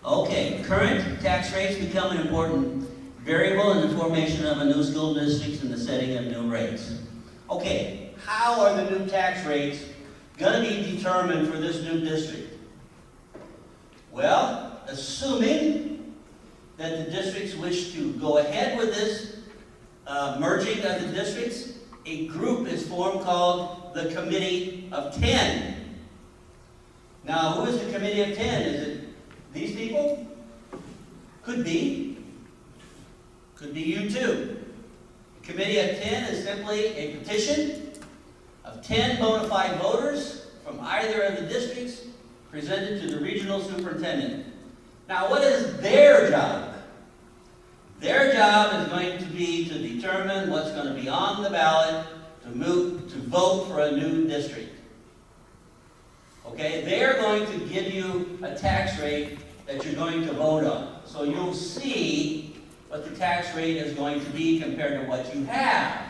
Okay, current tax rates become an important variable in the formation of a new school district and the setting of new rates. Okay, how are the new tax rates going to be determined for this new district? Well, assuming that the districts wish to go ahead with this merging of the districts, a group is formed called the Committee of 10. Now, who is the Committee of 10? Is it these people? Could be. Could be you too. The Committee of 10 is simply a petition of 10 bona fide voters from either of the districts presented to the regional superintendent. Now, what is their job? Their job is going to be to determine what's going to be on the ballot to vote for a new district. Okay, they're going to give you a tax rate that you're going to vote on. So you'll see what the tax rate is going to be compared to what you have.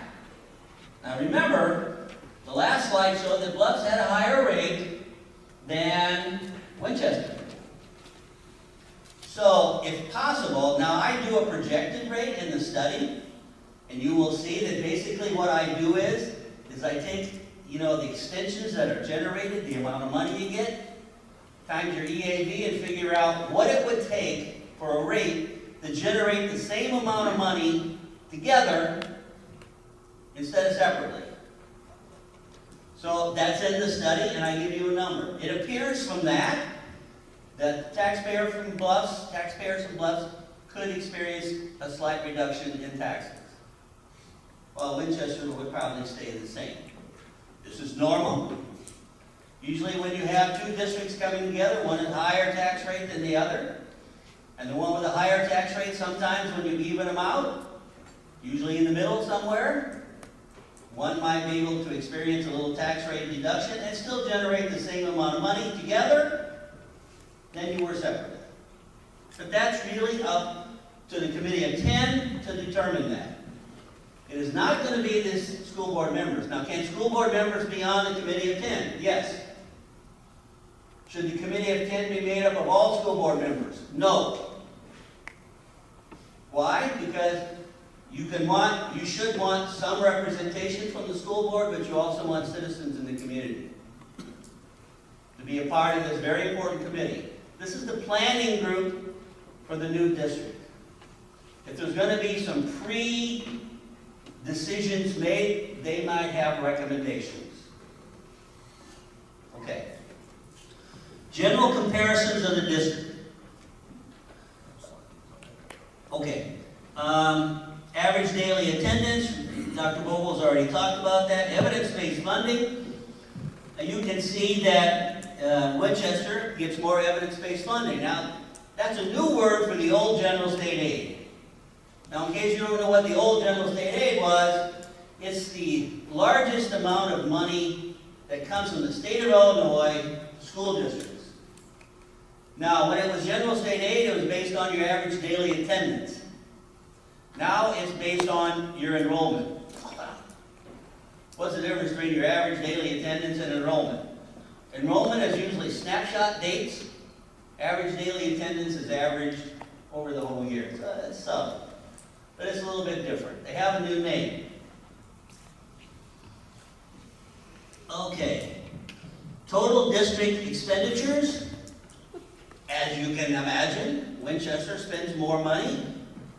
Now remember, the last slide showed that Bluffs had a higher rate than Winchester. So, if possible, now I do a projected rate in the study, and you will see that basically what I do is I take, the extensions that are generated, the amount of money you get, times your EAV, and figure out what it would take for a rate to generate the same amount of money together instead of separately. So that's in the study, and I give you a number. It appears from that taxpayers from Bluffs could experience a slight reduction in taxes. while Winchester would probably stay the same. This is normal. Usually when you have two districts coming together, one has a higher tax rate than the other, and the one with a higher tax rate, sometimes when you even them out, usually in the middle somewhere, one might be able to experience a little tax rate deduction and still generate the same amount of money together than you were separately. But that's really up to the committee of 10 to determine that. It is not going to be this school board members. Now, can school board members be on the committee of 10? Yes. Should the committee of 10 be made up of all school board members? No. Why? Because you should want some representation from the school board, but you also want citizens in the community to be a part of this very important committee. This is the planning group for the new district. If there's going to be some pre-decisions made, they might have recommendations. Okay. General comparisons of the district. Okay. Average daily attendance, Dr. Vogel's already talked about that. Evidence-based funding. You can see that Winchester gets more evidence-based funding. Now, that's a new word for the old general state aid. Now, in case you don't know what the old general state aid was, it's the largest amount of money that comes from the state of Illinois school districts. Now, when it was general state aid, it was based on your average daily attendance. Now it's based on your enrollment. What's the difference between your average daily attendance and enrollment? Enrollment is usually snapshot dates. Average daily attendance is averaged over the whole year. So it's subtle, but it's a little bit different. They have a new name. Okay. Total district expenditures. As you can imagine, Winchester spends more money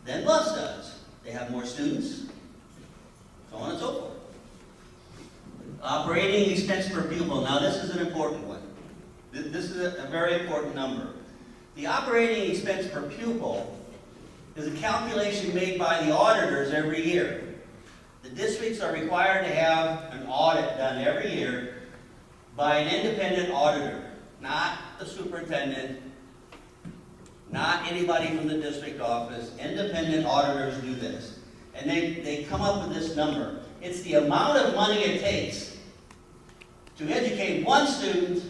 than Bluffs does. They have more students, so on and so forth. Operating expense per pupil. Now this is an important one. This is a very important number. The operating expense per pupil is a calculation made by the auditors every year. The districts are required to have an audit done every year by an independent auditor, not the superintendent, not anybody from the district office. Independent auditors do this. And they come up with this number. It's the amount of money it takes to educate one student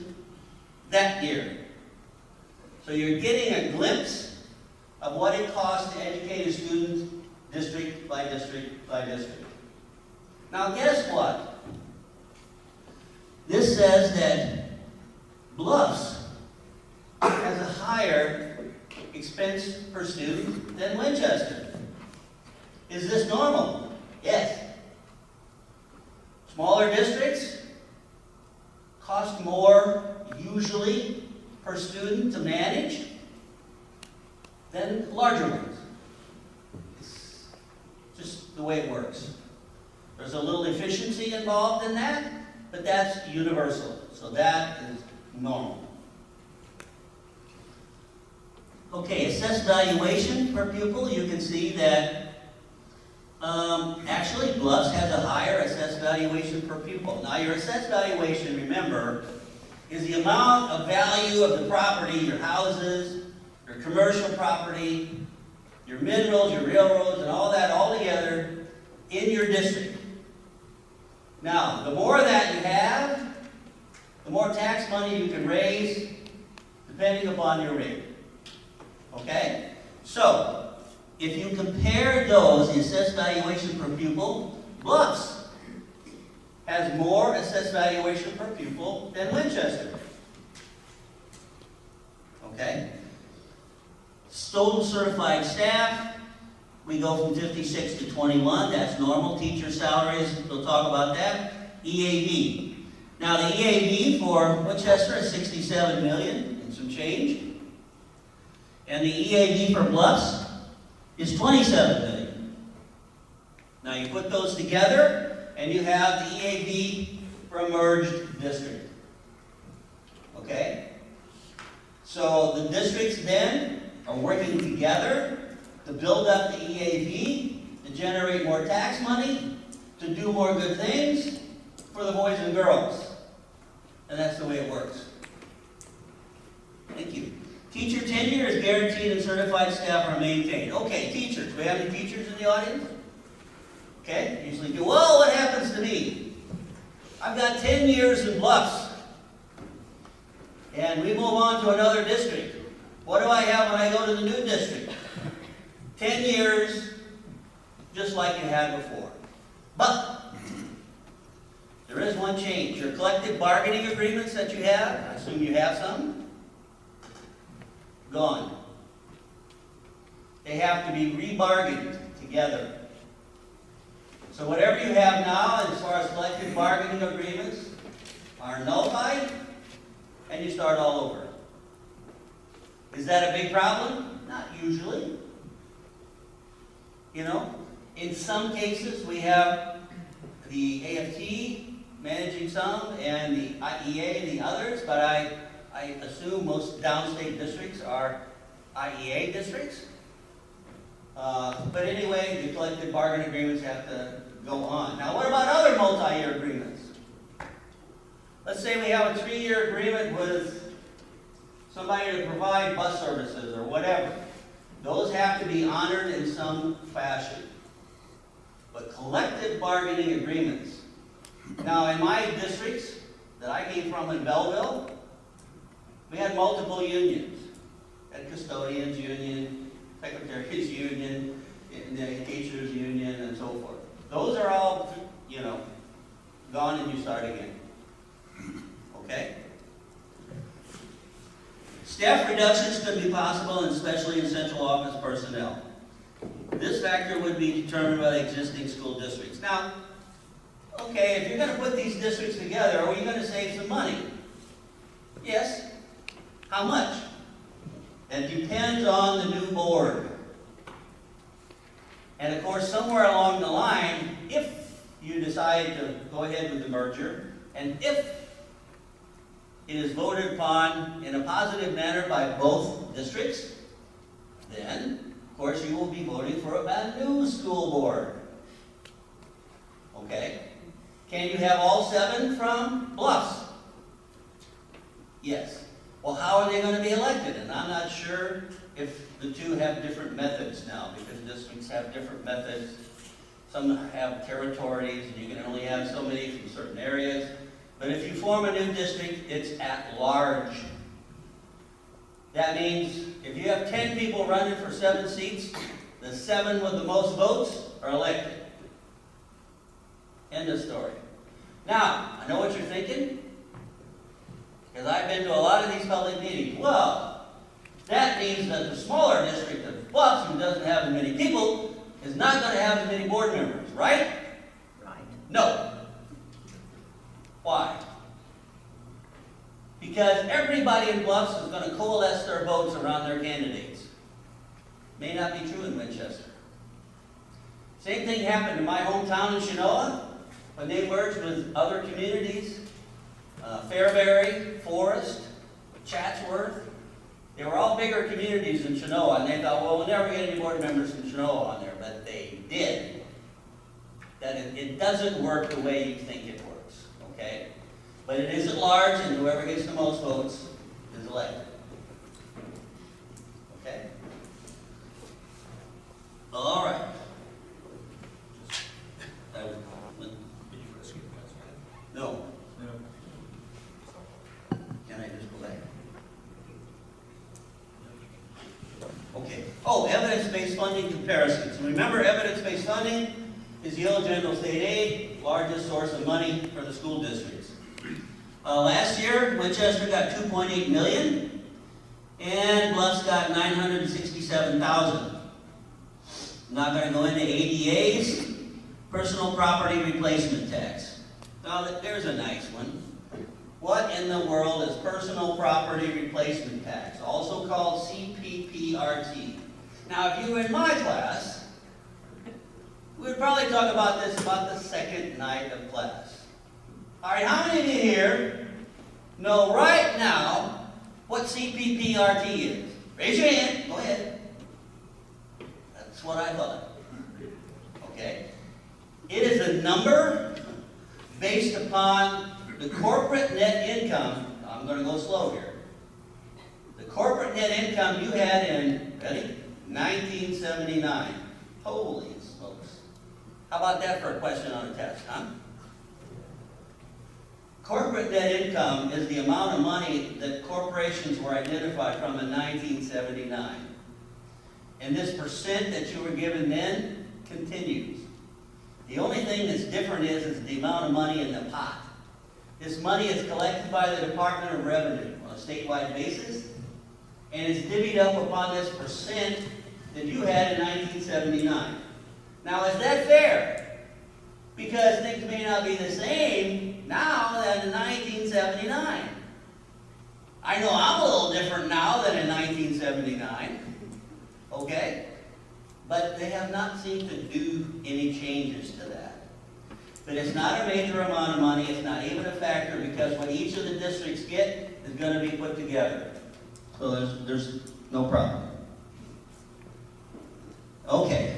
that year. So you're getting a glimpse of what it costs to educate a student district by district by district. Now guess what? This says that Bluffs has a higher expense per student than Winchester. Is this normal? Yes. Smaller districts cost more usually per student to manage than larger ones. It's just the way it works. There's a little efficiency involved in that, but that's universal. So that is normal. Okay, assessed valuation per pupil. You can see that actually Bluffs has a higher assessed valuation per pupil. Now your assessed valuation, remember, is the amount of value of the property, your houses, your commercial property, your minerals, your railroads, and all that all together in your district. Now, the more of that you have, the more tax money you can raise depending upon your rate. Okay? So, if you compare those, the assessed valuation per pupil, Bluffs has more assessed valuation per pupil than Winchester. Okay? Total certified staff, we go from 56 to 21. That's normal. Teacher salaries, we'll talk about that. EAV. Now the EAV for Winchester is 67 million and some change. And the EAV for Bluffs is 27 million. Now you put those together and you have the EAV for a merged district. Okay? So the districts then are working together to build up the EAV, to generate more tax money, to do more good things for the boys and girls. And that's the way it works. Thank you. Teacher tenure is guaranteed and certified staff are maintained. Okay, teachers. Do we have any teachers in the audience? Okay, usually do. Well, what happens to me? I've got 10 years in Bluffs. And we move on to another district. What do I have when I go to the new district? 10 years, just like you had before. But there is one change. Your collective bargaining agreements that you have, I assume you have some, gone. They have to be rebargained together. So whatever you have now as far as collective bargaining agreements are nullified, and you start all over. Is that a big problem? Not usually. You know, in some cases we have the AFT managing some and the IEA the others, but I assume most downstate districts are IEA districts. But anyway, the collective bargaining agreements have to go on. Now, what about other multi-year agreements? Let's say we have a 3-year agreement with somebody to provide bus services or whatever. Those have to be honored in some fashion. But collective bargaining agreements. Now, in my districts that I came from in Belleville, we had multiple unions. We had custodians union, secretaries union, the teachers union, and so forth. Those are all, you know, gone and you start again. Okay? Staff reductions could be possible, and especially in central office personnel. This factor would be determined by the existing school districts. Now, okay, if you're going to put these districts together, are you going to save some money? Yes. How much? It depends on the new board. And of course, somewhere along the line, if you decide to go ahead with the merger, and if it is voted upon in a positive manner by both districts, then, of course, you will be voting for a new school board. Okay? Can you have all 7 from Bluffs? Yes. Well, how are they going to be elected? And I'm not sure if the two have different methods now, because districts have different methods. Some have territories, and you can only have so many from certain areas. But if you form a new district, it's at large. That means if you have 10 people running for 7 seats, the 7 with the most votes are elected. End of story. Now, I know what you're thinking, because I've been to a lot of these public meetings. Well, that means that the smaller district of Bluffs, who doesn't have as many people, is not going to have as many board members, right? Right. No. Why? Because everybody in Bluffs is going to coalesce their votes around their candidates. May not be true in Winchester. Same thing happened in my hometown in Chenoa, when they merged with other communities, Fairbury, Forest, Chatsworth. They were all bigger communities in Chenoa, and they thought, well, we'll never get any board members from Chenoa on there, but they did. That it doesn't work the way you think it works, okay? But it is at large, and whoever gets the most votes is elected. Okay? All right. No. Can I just go back? Okay. Oh, evidence-based funding comparisons. Remember, evidence-based funding is the old general state aid, largest source of money for the school districts. Last year, Winchester got $2.8 million, and Bluffs got $967,000. I'm not going to go into ADAs, personal property replacement tax. Now, there's a nice one. What in the world is personal property replacement tax, also called CPPRT? Now, if you were in my class, we would probably talk about this about the second night of class. All right, how many of you here know right now what CPPRT is? Raise your hand. Go ahead. That's what I thought. Okay. It is a number based upon the corporate net income. I'm going to go slow here. The corporate net income you had in, ready? 1979. Holy smokes. How about that for a question on a test, huh? Corporate net income is the amount of money that corporations were identified from in 1979. And this percent that you were given then continues. The only thing that's different is the amount of money in the pot. This money is collected by the Department of Revenue on a statewide basis, and is divvied up upon this percent that you had in 1979. Now, is that fair? Because things may not be the same now than in 1979. I know I'm a little different now than in 1979, okay? But they have not seemed to do any changes to that. But it's not a major amount of money, it's not even a factor, because what each of the districts get is going to be put together. So there's no problem. Okay.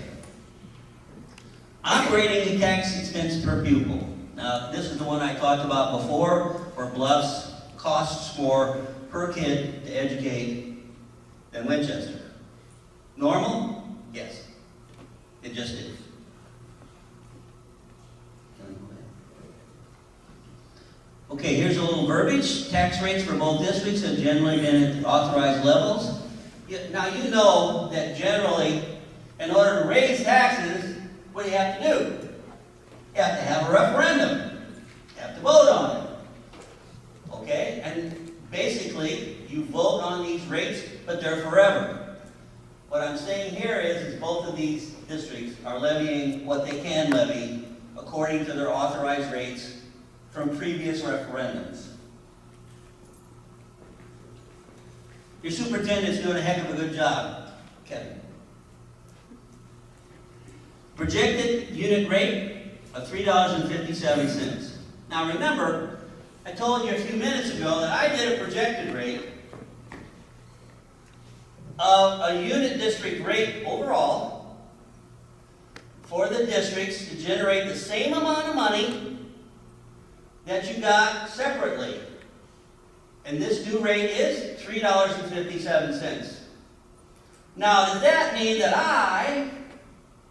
Operating and tax expense per pupil. Now, this is the one I talked about before, for Bluffs, costs more per kid to educate than Winchester. Normal? Yes. It just is. Okay, here's a little verbiage. Tax rates for both districts have generally been at the authorized levels. Now, you know that generally, in order to raise taxes, what do you have to do? You have to have a referendum. You have to vote on it. Okay? And basically, you vote on these rates, but they're forever. What I'm saying here is both of these districts are levying what they can levy according to their authorized rates from previous referendums. Your superintendent's doing a heck of a good job, Kevin. Projected unit rate of $3.57. Now remember, I told you a few minutes ago that I did a projected rate of a unit district rate overall for the districts to generate the same amount of money that you got separately. And this due rate is $3.57. Now, does that mean that I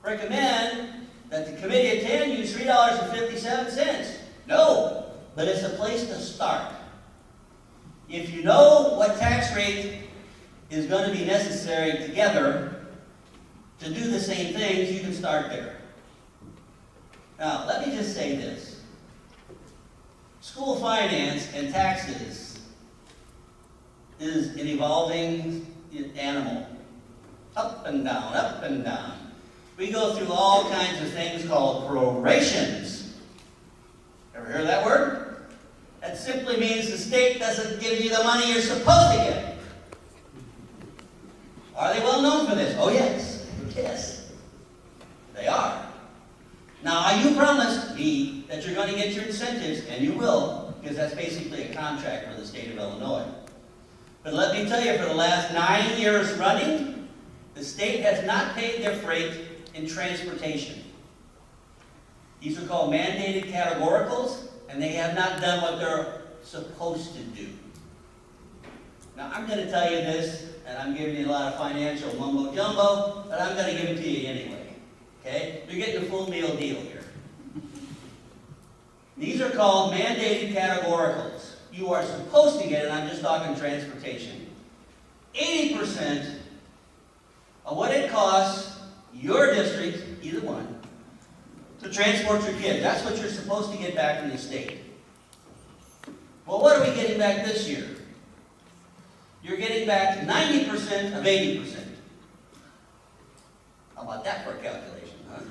recommend that the committee of 10 use $3.57? No, but it's a place to start. If you know what tax rate is going to be necessary together to do the same things, you can start there. Now, let me just say this. School finance and taxes is an evolving animal. Up and down, up and down. We go through all kinds of things called prorations. Ever heard that word? That simply means the state doesn't give you the money you're supposed to get. Are they well known for this? Oh yes, yes, they are. Now you promised me that you're going to get your incentives, and you will, because that's basically a contract for the state of Illinois. But let me tell you, for the last 9 years running, the state has not paid their freight in transportation. These are called mandated categoricals, and they have not done what they're supposed to do. Now, I'm going to tell you this, and I'm giving you a lot of financial mumbo-jumbo, but I'm going to give it to you anyway. Okay? You're getting a full meal deal here. These are called mandated categoricals. You are supposed to get, and I'm just talking transportation, 80% of what it costs your district, either one, to transport your kids. That's what you're supposed to get back from the state. Well, what are we getting back this year? You're getting back 90% of 80%. How about that for a calculation, huh?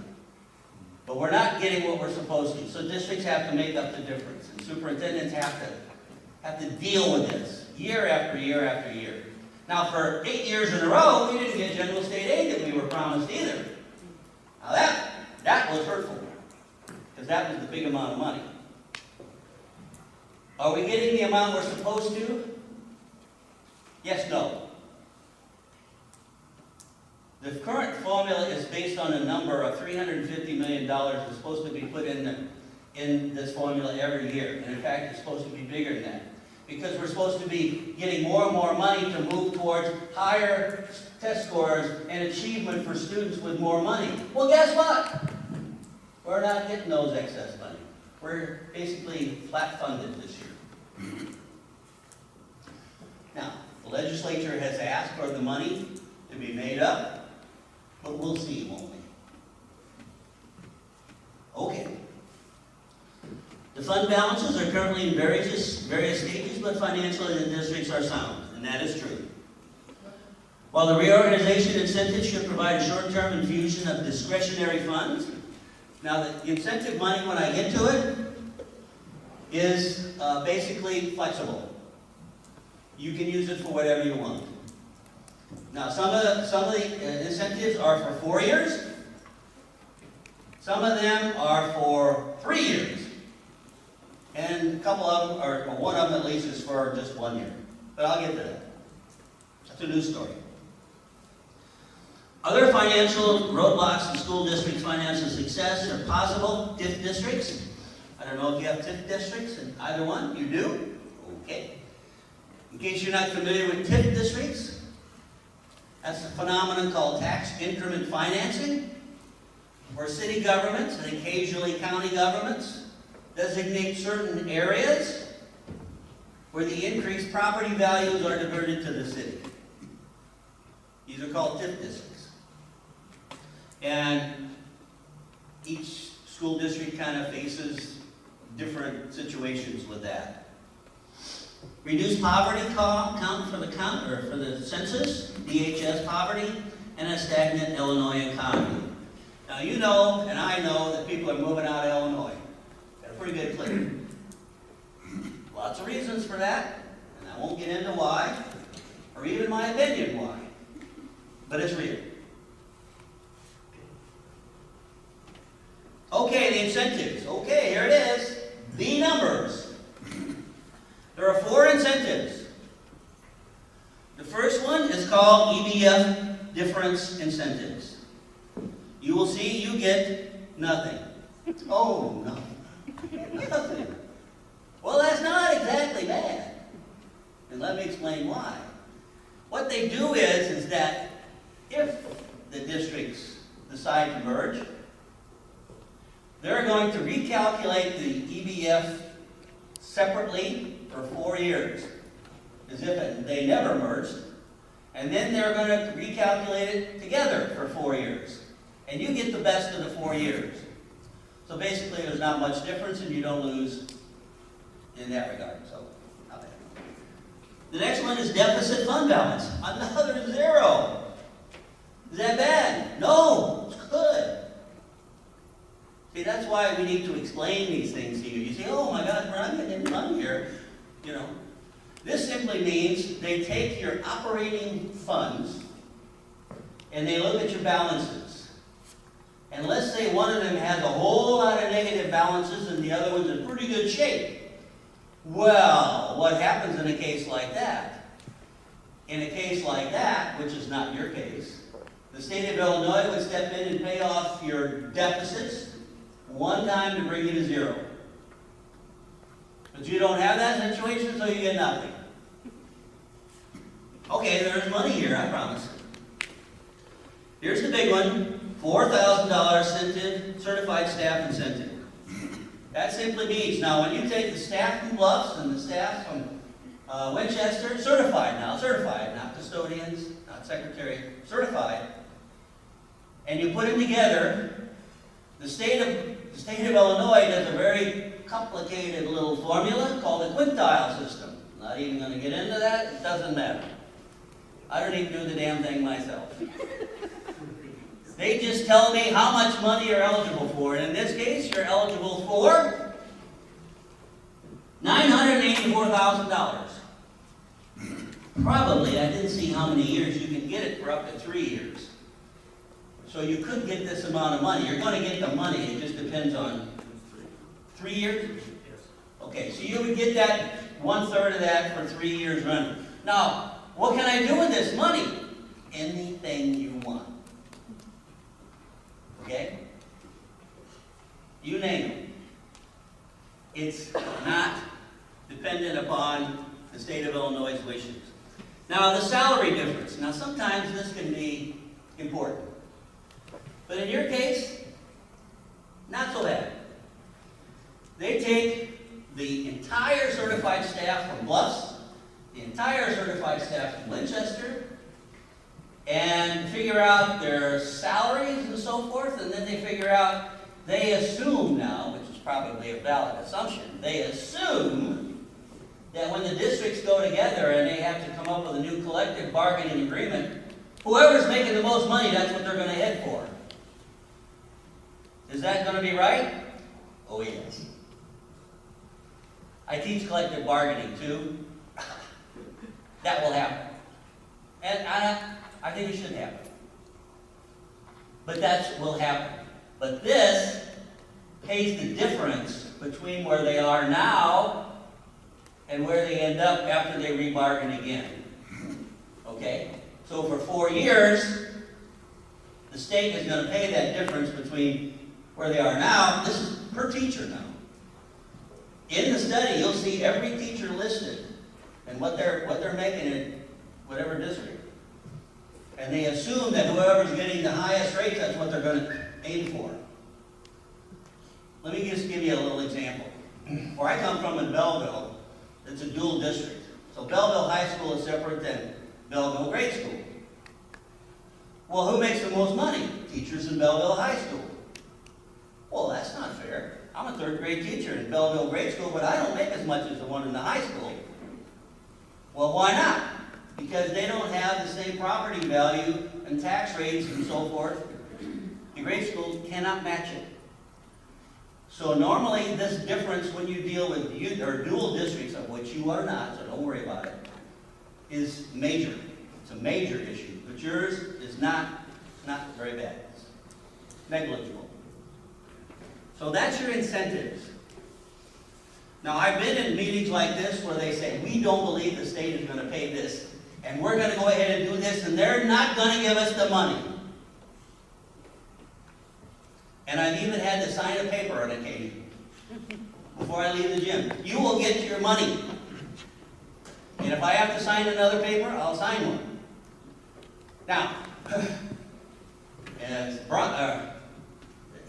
But we're not getting what we're supposed to. So districts have to make up the difference. And superintendents have to deal with this year after year after year. Now, for 8 years in a row, we didn't get general state aid that we were promised either. Now that was hurtful, because that was the big amount of money. Are we getting the amount we're supposed to? Yes, no. The current formula is based on a number of $350 million that's supposed to be put in this formula every year. And in fact, it's supposed to be bigger than that. Because we're supposed to be getting more and more money to move towards higher test scores and achievement for students with more money. Well, guess what? We're not getting those excess money. We're basically flat funded this year. Now, the legislature has asked for the money to be made up, but we'll see, won't we? Okay. The fund balances are currently in various stages, but financially the districts are sound, and that is true. While the reorganization incentives should provide a short-term infusion of discretionary funds, now the incentive money, when I get to it, is basically flexible. You can use it for whatever you want. Now, some of the incentives are for 4 years. Some of them are for 3 years. And a couple of them, or one of them at least, is for just 1 year. But I'll get to that. That's a new story. Other financial roadblocks in school districts' financial success are possible. TIF districts. I don't know if you have TIF districts in either one. You do? Okay. In case you're not familiar with TIF districts, that's a phenomenon called tax increment financing, where city governments and occasionally county governments designate certain areas where the increased property values are diverted to the city. These are called TIF districts. And each school district kind of faces different situations with that. Reduced poverty count for the census, DHS poverty, and a stagnant Illinois economy. Now you know, and I know, that people are moving out of Illinois at a pretty good clip. Lots of reasons for that, and I won't get into why, or even my opinion why, but it's real. Okay, the incentives. Okay, here it is. The numbers. There are 4 incentives. The first one is called EBF difference incentives. You will see you get nothing. Oh, no. Nothing. Well, that's not exactly bad. And let me explain why. What they do is that if the districts decide to merge, they're going to recalculate the EBF separately for 4 years, as if they never merged, and then they're going to recalculate it together for 4 years. And you get the best of the 4 years. So basically there's not much difference and you don't lose in that regard. So, not bad. The next one is deficit fund balance. Another 0. Is that bad? No, it's good. See, that's why we need to explain these things to you. You say, oh my God, we're not getting any money here. You know, this simply means they take your operating funds and they look at your balances. And let's say one of them has a whole lot of negative balances and the other one's in pretty good shape. Well, what happens in a case like that? In a case like that, which is not your case, the state of Illinois would step in and pay off your deficits one time to bring you to 0. But you don't have that situation, so you get nothing. Okay, there's money here, I promise. Here's the big one, $4,000 certified staff incentive. That simply means, now when you take the staff from Bluffs and the staff from Winchester, certified, not custodians, not secretary, certified, and you put them together, the state of Illinois does a very complicated little formula called a quintile system. Not even going to get into that, it doesn't matter. I don't even do the damn thing myself. They just tell me how much money you're eligible for. And in this case, you're eligible for $984,000. Probably, I didn't see how many years. You can get it for up to 3 years. So you could get this amount of money. You're going to get the money. It just depends on 3 years? Yes. Okay, so you would get that 1/3 of that for 3 years running. Now, what can I do with this money? Anything you want. Okay? You name it. It's not dependent upon the state of Illinois' wishes. Now, the salary difference. Now, sometimes this can be important. But in your case, not so bad. They take the entire certified staff from Bluffs, the entire certified staff from Winchester, and figure out their salaries and so forth, and then they figure out, they assume now, which is probably a valid assumption, they assume that when the districts go together and they have to come up with a new collective bargaining agreement, whoever's making the most money, that's what they're going to head for. Is that going to be right? Oh, yes. I teach collective bargaining, too. That will happen. And I think it should happen. But that will happen. But this pays the difference between where they are now and where they end up after they rebargain again. Okay? So for 4 years, the state is going to pay that difference between where they are now. This is per teacher now. In the study, you'll see every teacher listed and what they're making in whatever district. And they assume that whoever's getting the highest rate, that's what they're going to aim for. Let me just give you a little example. Where I come from in Belleville, it's a dual district. So Belleville High School is separate than Belleville Grade School. Well, who makes the most money? Teachers in Belleville High School. Well, that's not fair. I'm a third grade teacher in Belleville Grade School, but I don't make as much as the one in the high school. Well, why not? Because they don't have the same property value and tax rates and so forth. The grade school cannot match it. So normally this difference when you deal with dual districts, of which you are not, so don't worry about it, is major. It's a major issue. But yours is not very bad. It's negligible. So that's your incentives. Now, I've been in meetings like this where they say, we don't believe the state is going to pay this, and we're going to go ahead and do this, and they're not going to give us the money. And I've even had to sign a paper on occasion before I leave the gym. You will get your money. And if I have to sign another paper, I'll sign one. Now,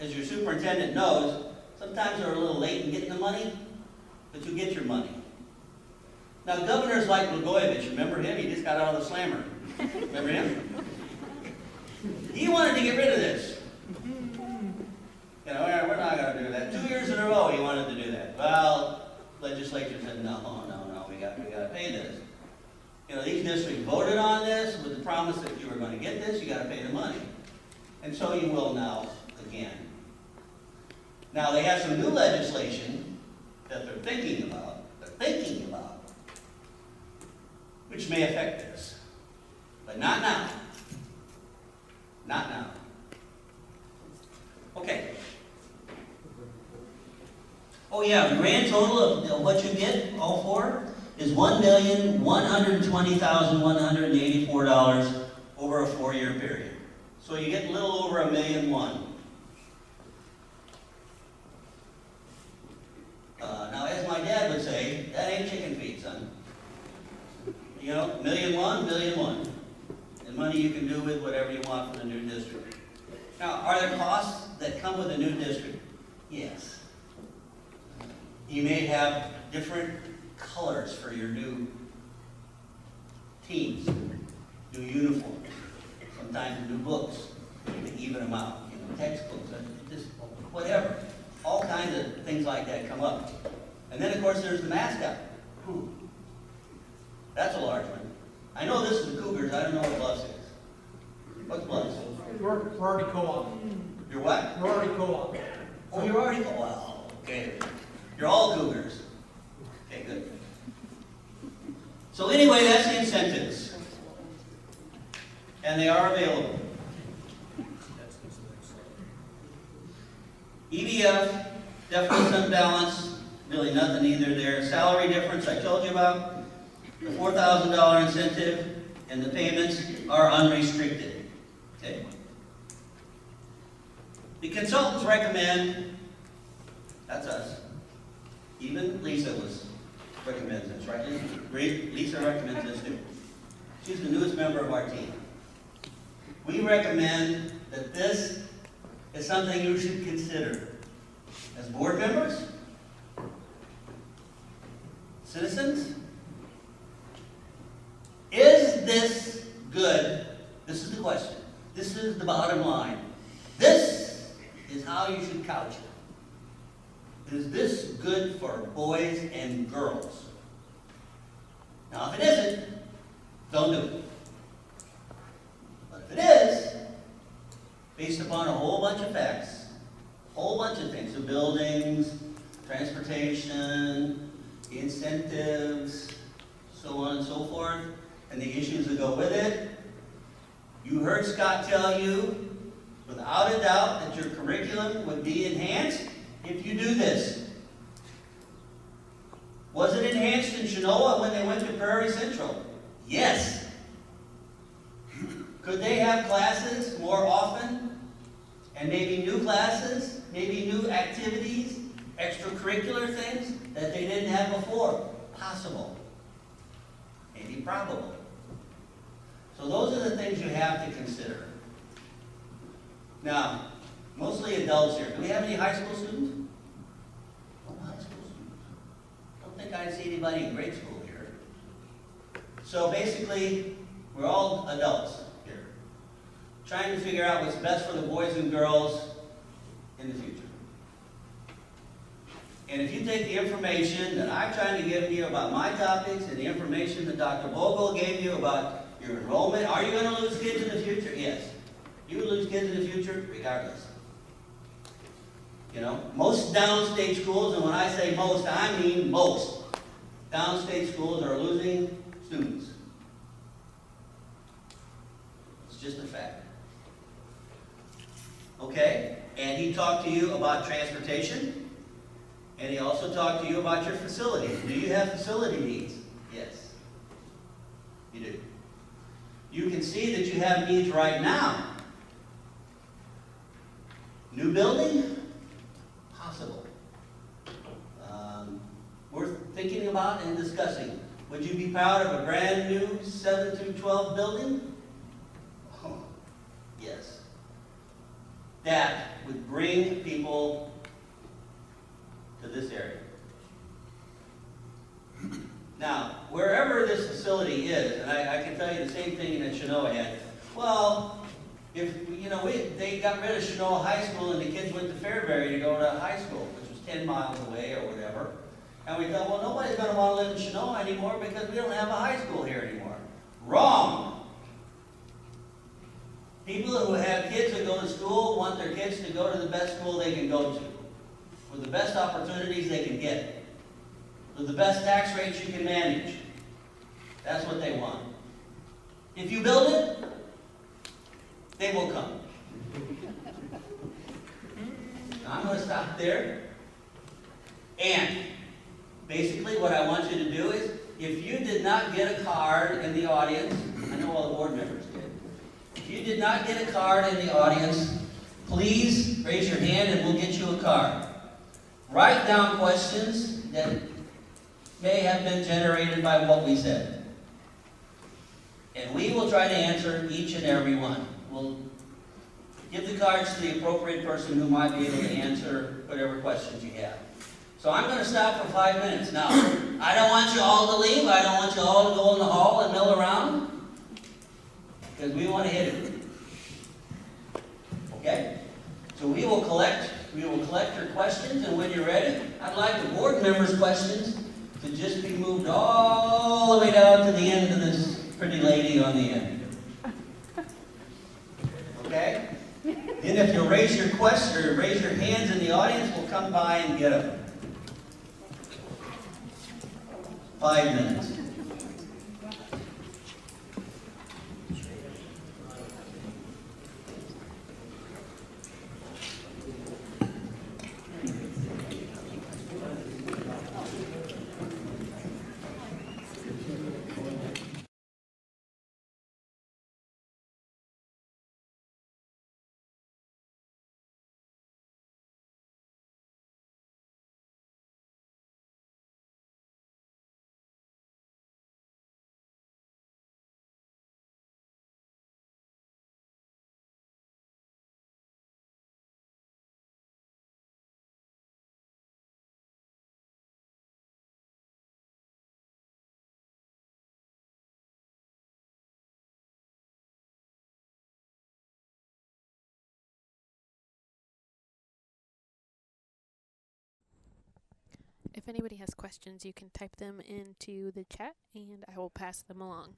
as your superintendent knows, sometimes they're a little late in getting the money, but you get your money. Now, governors like Blagojevich, remember him? He just got out of the slammer. Remember him? He wanted to get rid of this. You know, we're not going to do that. 2 years in a row he wanted to do that. Well, legislature said, no, we got to pay this. You know, these districts voted on this with the promise that you were going to get this, you got to pay the money. And so you will now again. Now, they have some new legislation that they're thinking about, which may affect this. But not now. Not now. Okay. Oh yeah, the grand total of what you get, all four, is $1,120,184 over a 4-year period. So you get a little over $1.1 million. Now, as my dad would say, that ain't chicken feed, son. You know, $1.1 million, $1.1 million. And money you can do with whatever you want for the new district. Now, are there costs that come with a new district? Yes. You may have different colors for your new teams, new uniforms, sometimes new books to even them out, you know, textbooks, just whatever. All kinds of things like that come up. And then, of course, there's the mascot. That's a large one. I know this is the Cougars. I don't know what Bluffs is. What's Bluffs? We're already co-op. You're what? We're already co-op. Oh, you're already co-op. Wow. Okay. You're all Cougars. Okay, good. So anyway, that's the incentives. And they are available. EBF, deficit unbalance, really nothing either there. Salary difference, I told you about. The $4,000 incentive and the payments are unrestricted. Okay? The consultants recommend, that's us, even Lisa recommends this, right? Lisa recommends this too. She's the newest member of our team. We recommend that this is something you should consider as board members, citizens. Is this good? This is the question. This is the bottom line. This is how you should couch it. Is this good for boys and girls? Now, if it isn't, don't do it. But if it is, based upon a whole bunch of facts, a whole bunch of things, the buildings, transportation, the incentives, so on and so forth, and the issues that go with it, you heard Scott tell you, without a doubt, that your curriculum would be enhanced if you do this. Was it enhanced in Chenoa when they went to Prairie Central? Yes. Could they have classes more often? And maybe new classes, maybe new activities, extracurricular things that they didn't have before? Possible. Maybe probable. So those are the things you have to consider. Now, mostly adults here. Do we have any high school students? No high school students. Don't think I see anybody in grade school here. So basically, we're all adults here, trying to figure out what's best for the boys and girls in the future. And if you take the information that I'm trying to give you about my topics and the information that Dr. Vogel gave you about your enrollment, are you going to lose kids in the future? Yes. You will lose kids in the future regardless. You know, most downstate schools, and when I say most, I mean most, downstate schools are losing students. It's just a fact. Okay? And he talked to you about transportation, and he also talked to you about your facilities. Do you have facility needs? Yes. You do. You can see that you have needs right now. New building? Possible. Worth thinking about and discussing. Would you be proud of a brand new 7 through 12 building? Oh, yes. That would bring people to this area. Now, wherever this facility is, and I can tell you the same thing that Chenoa had, well, if, you know, they got rid of Chenoa High School and the kids went to Fairbury to go to high school, which was 10 miles away or whatever. And we thought, well, nobody's going to want to live in Chenoa anymore because we don't have a high school here anymore. Wrong. People who have kids that go to school want their kids to go to the best school they can go to, with the best opportunities they can get, with the best tax rates you can manage. That's what they want. If you build it, they will come. I'm going to stop there. And basically what I want you to do is, if you did not get a card in the audience, I know all the board members did. If you did not get a card in the audience, please raise your hand and we'll get you a card. Write down questions that may have been generated by what we said. And we will try to answer each and every one. We'll give the cards to the appropriate person who might be able to answer whatever questions you have. So I'm going to stop for 5 minutes. Now, I don't want you all to leave. I don't want you all to go in the hall and mill around, because we want to hit it. Okay? So we will collect your questions, and when you're ready, I'd like the board members' questions to just be moved all the way down to the end of this pretty lady on the end. Okay? Then if you raise your question or raise your hands in the audience, we'll come by and get them. 5 minutes. anybody has questions, you can type them into the chat and I will pass them along.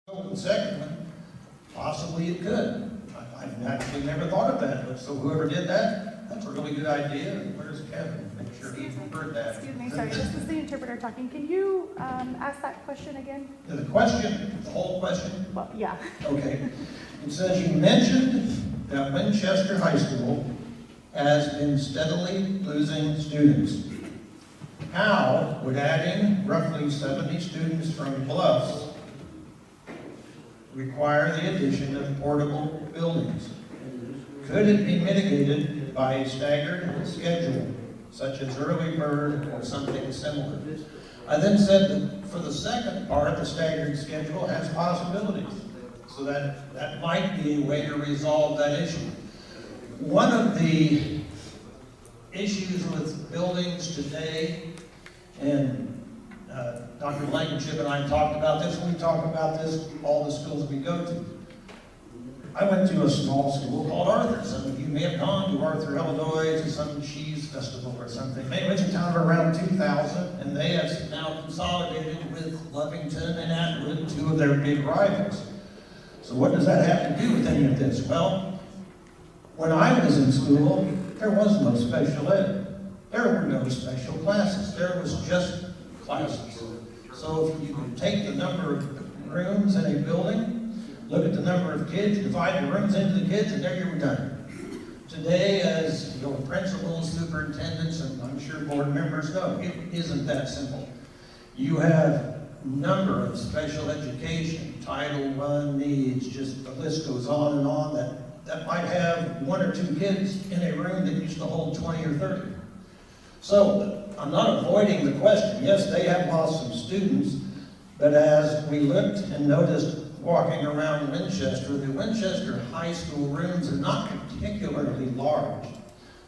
So the second one, possibly it could. I've actually never thought of that, but so whoever did that, that's a really good idea. Where's Kevin? Make sure he heard that. Excuse me, sorry, this is the interpreter talking. Can you ask that question again? The question, the whole question? Well, yeah. Okay. It says you mentioned that Winchester High School has been steadily losing students. How would adding roughly 70 students from Bluffs require the addition of portable buildings? Could it be mitigated by a staggered schedule, such as early bird or something similar? I then said that for the second part, the staggered schedule has possibilities. So that might be a way to resolve that issue. One of the issues with buildings today, and Dr. Blankenship and I talked about this, we talk about this all the schools we go to. I went to a small school called Arthur. Some of you may have gone to Arthur, Illinois, to some cheese festival or something. They went to town around 2000, and they have now consolidated with Lovington and Atwood, two of their big rivals. So what does that have to do with any of this? Well, when I was in school, there was no special ed. There were no special classes. There was just classes. So if you could take the number of rooms in a building, look at the number of kids, divide the rooms into the kids, and there you were done. Today, as your principals, superintendents, and I'm sure board members know, it isn't that simple. You have a number of special education, Title I needs, just the list goes on and on, that might have 1 or 2 kids in a room that used to hold 20 or 30. So, I'm not avoiding the question. Yes, they have lost some students, but as we looked and noticed walking around Winchester, the Winchester High School rooms are not particularly large.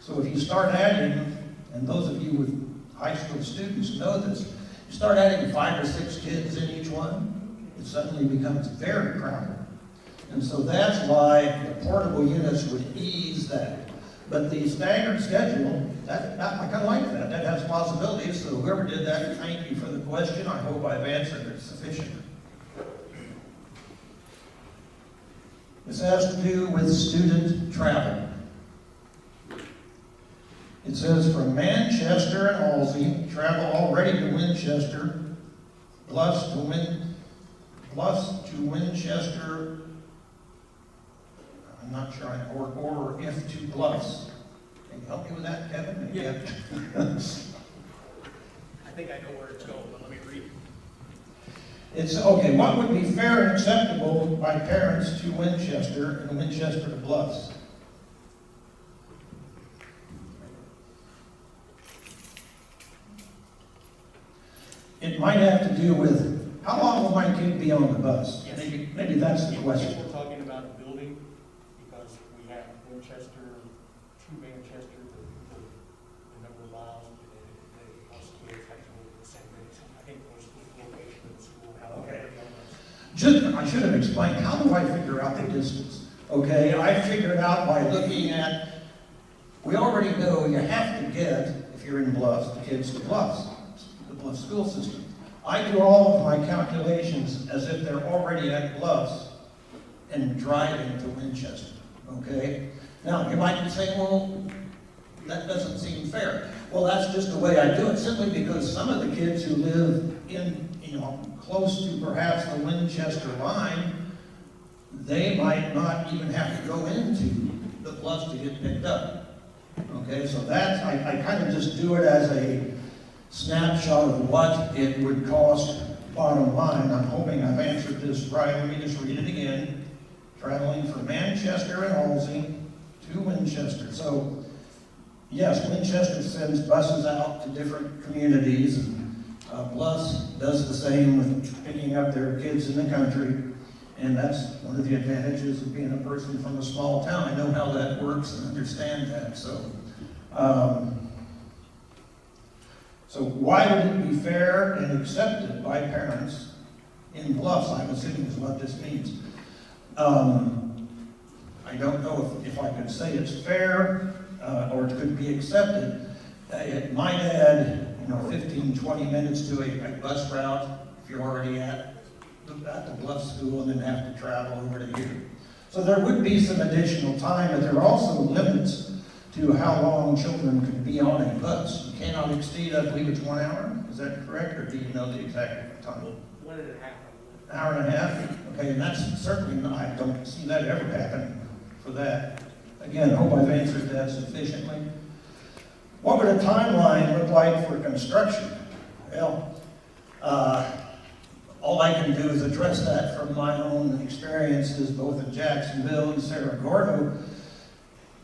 So if you start adding, and those of you with high school students know this, you start adding 5 or 6 kids in each one, it suddenly becomes very crowded. And so that's why the portable units would ease that. But the staggered schedule, I kind of like that. That has possibilities. So whoever did that, thank you for the question. I hope I've answered it sufficiently. This has to do with student travel. It says from Manchester and Halsey, travel already to Winchester, Bluffs to Winchester. I'm not sure, or if to Bluffs. Can you help me with that, Kevin? Yeah. I think I know where it's going, but let me read. It's, okay, what would be fair and acceptable by parents to Winchester and Winchester to Bluffs? It might have to do with, how long will my kid be on the bus? Yes. Maybe that's the question. We're talking about a building, because we have Winchester to Manchester, the number of miles, and most kids have to go to the same place. I think most of the location of the school have Okay. already on this. I should have explained, how do I figure out the distance? Okay, I figured out by looking at, we already know you have to get, if you're in Bluffs, the kids to Bluffs, the Bluffs school system. I do all of my calculations as if they're already at Bluffs and driving to Winchester, okay? Now, you might be saying, well, that doesn't seem fair. Well, that's just the way I do it, simply because some of the kids who live in, close to perhaps the Winchester line, they might not even have to go into the Bluffs to get picked up. Okay, so that's, I kind of just do it as a snapshot of what it would cost bottom line. I'm hoping I've answered this right. Let me just read it again. Traveling from Manchester and Halsey to Winchester. So, yes, Winchester sends buses out to different communities, and Bluffs does the same with picking up their kids in the country, and that's one of the advantages of being a person from a small town. I know how that works and understand that. So why would it be fair and accepted by parents in Bluffs, I'm assuming is what this means. I don't know if I could say it's fair or it could be accepted. It might add 15, 20 minutes to a bus route if you're already at the Bluffs school and then have to travel over to here. So there would be some additional time, but there are also limits to how long children could be on a bus. You cannot exceed, I believe it's 1 hour. Is that correct, or do you know the exact time? 1.5 hours. Hour and a half? Okay, and that's certainly not, I don't see that ever happen for that. Again, I hope I've answered that sufficiently. What would a timeline look like for construction? Well, all I can do is address that from my own experiences, both in Jacksonville and Cerro Gordo.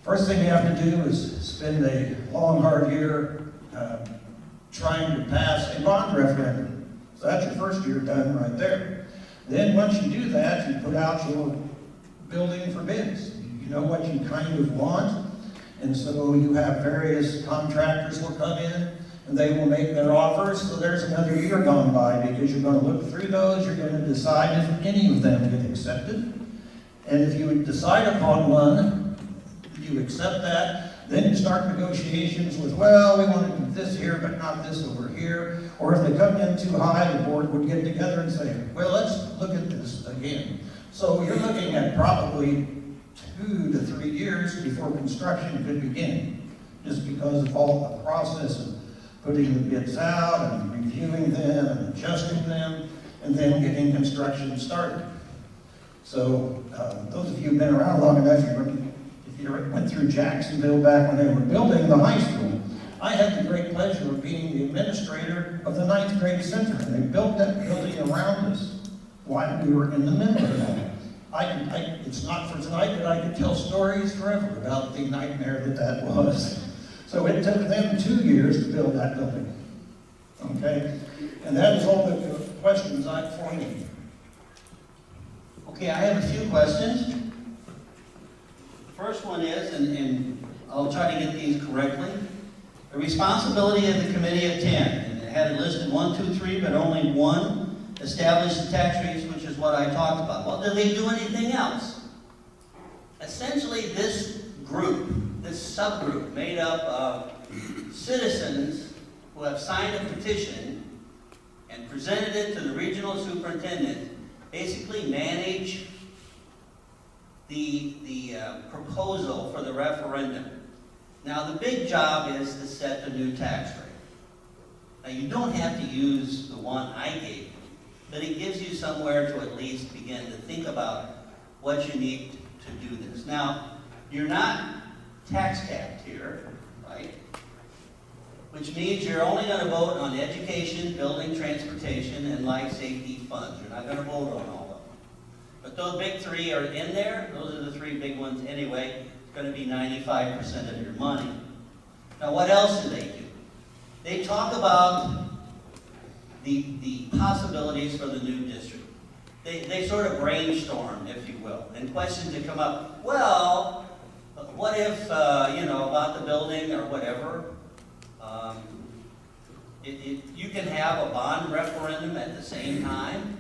First thing you have to do is spend a long, hard year trying to pass a bond referendum. So that's your first year done right there. Then once you do that, you put out your building for bids. You know what you kind of want, and so you have various contractors will come in and they will make their offers. So there's another year gone by because you're going to look through those, you're going to decide if any of them get accepted. And if you would decide upon one, you accept that, then you start negotiations with, well, we want to do this here, but not this over here. Or if they come in too high, the board would get together and say, well, let's look at this again. So you're looking at probably 2 to 3 years before construction could begin, just because of all the process of putting the bids out and reviewing them and adjusting them, and then getting construction started. So those of you who've been around long enough, if you went through Jacksonville back when they were building the high school, I had the great pleasure of being the administrator of the 9th grade center, and they built that building around us while we were in the middle of that. It's not for tonight, but I could tell stories forever about the nightmare that was. So it took them 2 years to build that building. Okay? And that is all the questions I have for you. Okay, I have a few questions. The first one is, and I'll try to get these correctly, the responsibility of the committee of 10, and it had it listed 1, 2, 3, but only 1, establish the tax rates, which is what I talked about. Well, do they do anything else? Essentially, this group, this subgroup made up of citizens who have signed a petition and presented it to the regional superintendent, basically manage the proposal for the referendum. Now, the big job is to set the new tax rate. Now, you don't have to use the one I gave you, but it gives you somewhere to at least begin to think about what you need to do this. Now, you're not tax capped here, right? Which means you're only going to vote on education, building, transportation, and life safety funds. You're not going to vote on all of them. But those big 3 are in there. Those are the 3 big ones anyway. It's going to be 95% of your money. Now, what else do they do? They talk about the possibilities for the new district. They sort of brainstorm, if you will, and questions that come up. Well, what if, about the building or whatever, you can have a bond referendum at the same time.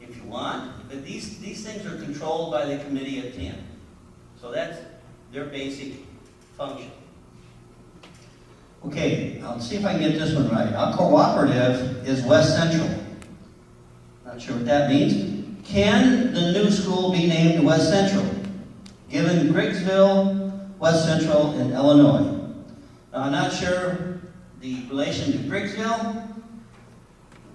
If if you want, but these things are controlled by the Committee of 10. So that's their basic function. Okay, I'll see if I can get this one right. Our cooperative is West Central. Not sure what that means. Can the new school be named West Central, given Griggsville, West Central, and Illinois? Now, I'm not sure the relation to Griggsville.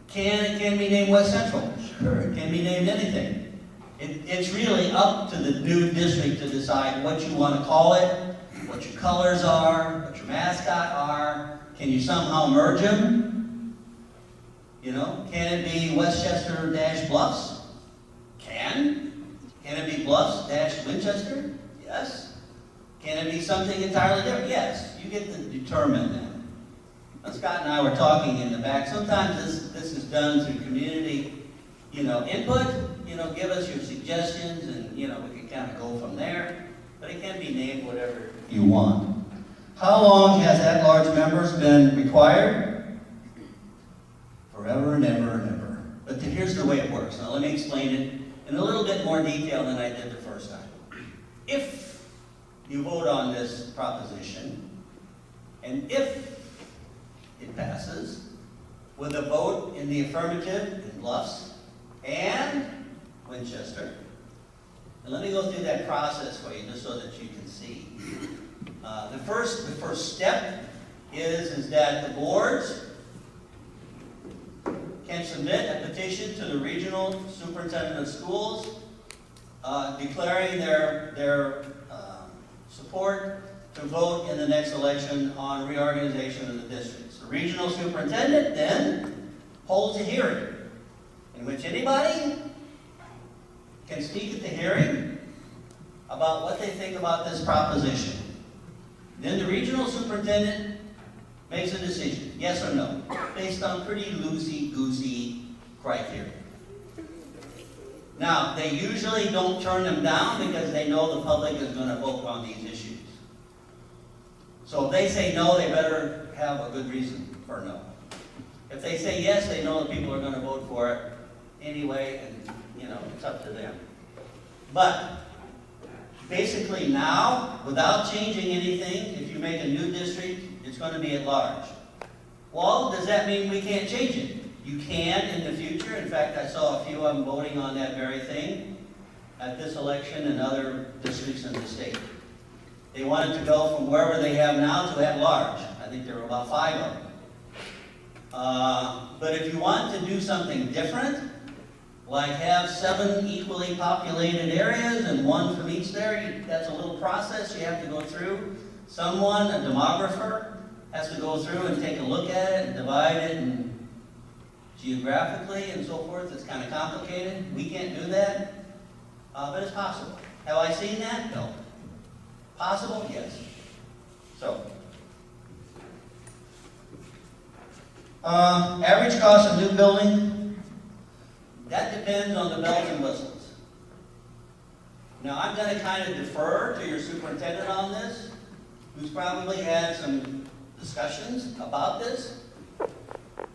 Can it be named West Central? Sure, it can be named anything. It's really up to the new district to decide what you want to call it, what your colors are, what your mascot are. Can you somehow merge them? You know, can it be Westchester-Bluffs? Can it be Bluffs-Winchester? Yes. Can it be something entirely different? Yes. You get to determine that. Now, Scott and I were talking in the back. Sometimes this is done through community, input. Give us your suggestions, and we can kind of go from there. But it can be named whatever you want. How long has at-large members been required? Forever and ever and ever. But here's the way it works. Now let me explain it in a little bit more detail than I did the first time. If you vote on this proposition, and if it passes, with a vote in the affirmative in Bluffs and Winchester, and let me go through that process for you just so that you can see. The first step is that the boards can submit a petition to the regional superintendent of schools declaring their support to vote in the next election on reorganization of the districts. The regional superintendent then holds a hearing in which anybody can speak at the hearing about what they think about this proposition. Then the regional superintendent makes a decision, yes or no, based on pretty loosey-goosey criteria. Now, they usually don't turn them down because they know the public is going to vote on these issues. So if they say no, they better have a good reason for no. If they say yes, they know the people are going to vote for it anyway, and it's up to them. But basically now, without changing anything, if you make a new district, it's going to be at large. Well, does that mean we can't change it? You can in the future. In fact, I saw a few of them voting on that very thing at this election and other districts in the state. They wanted to go from wherever they have now to at large. I think there were about 5 of them. But if you want to do something different, like have 7 equally populated areas and 1 from each there, that's a little process you have to go through. Someone, a demographer, has to go through and take a look at it and divide it and geographically and so forth. It's kind of complicated. We can't do that, but it's possible. Have I seen that? No. Possible? Yes. So, average cost of new building, that depends on the bells and whistles. Now, I'm going to kind of defer to your superintendent on this, who's probably had some discussions about this.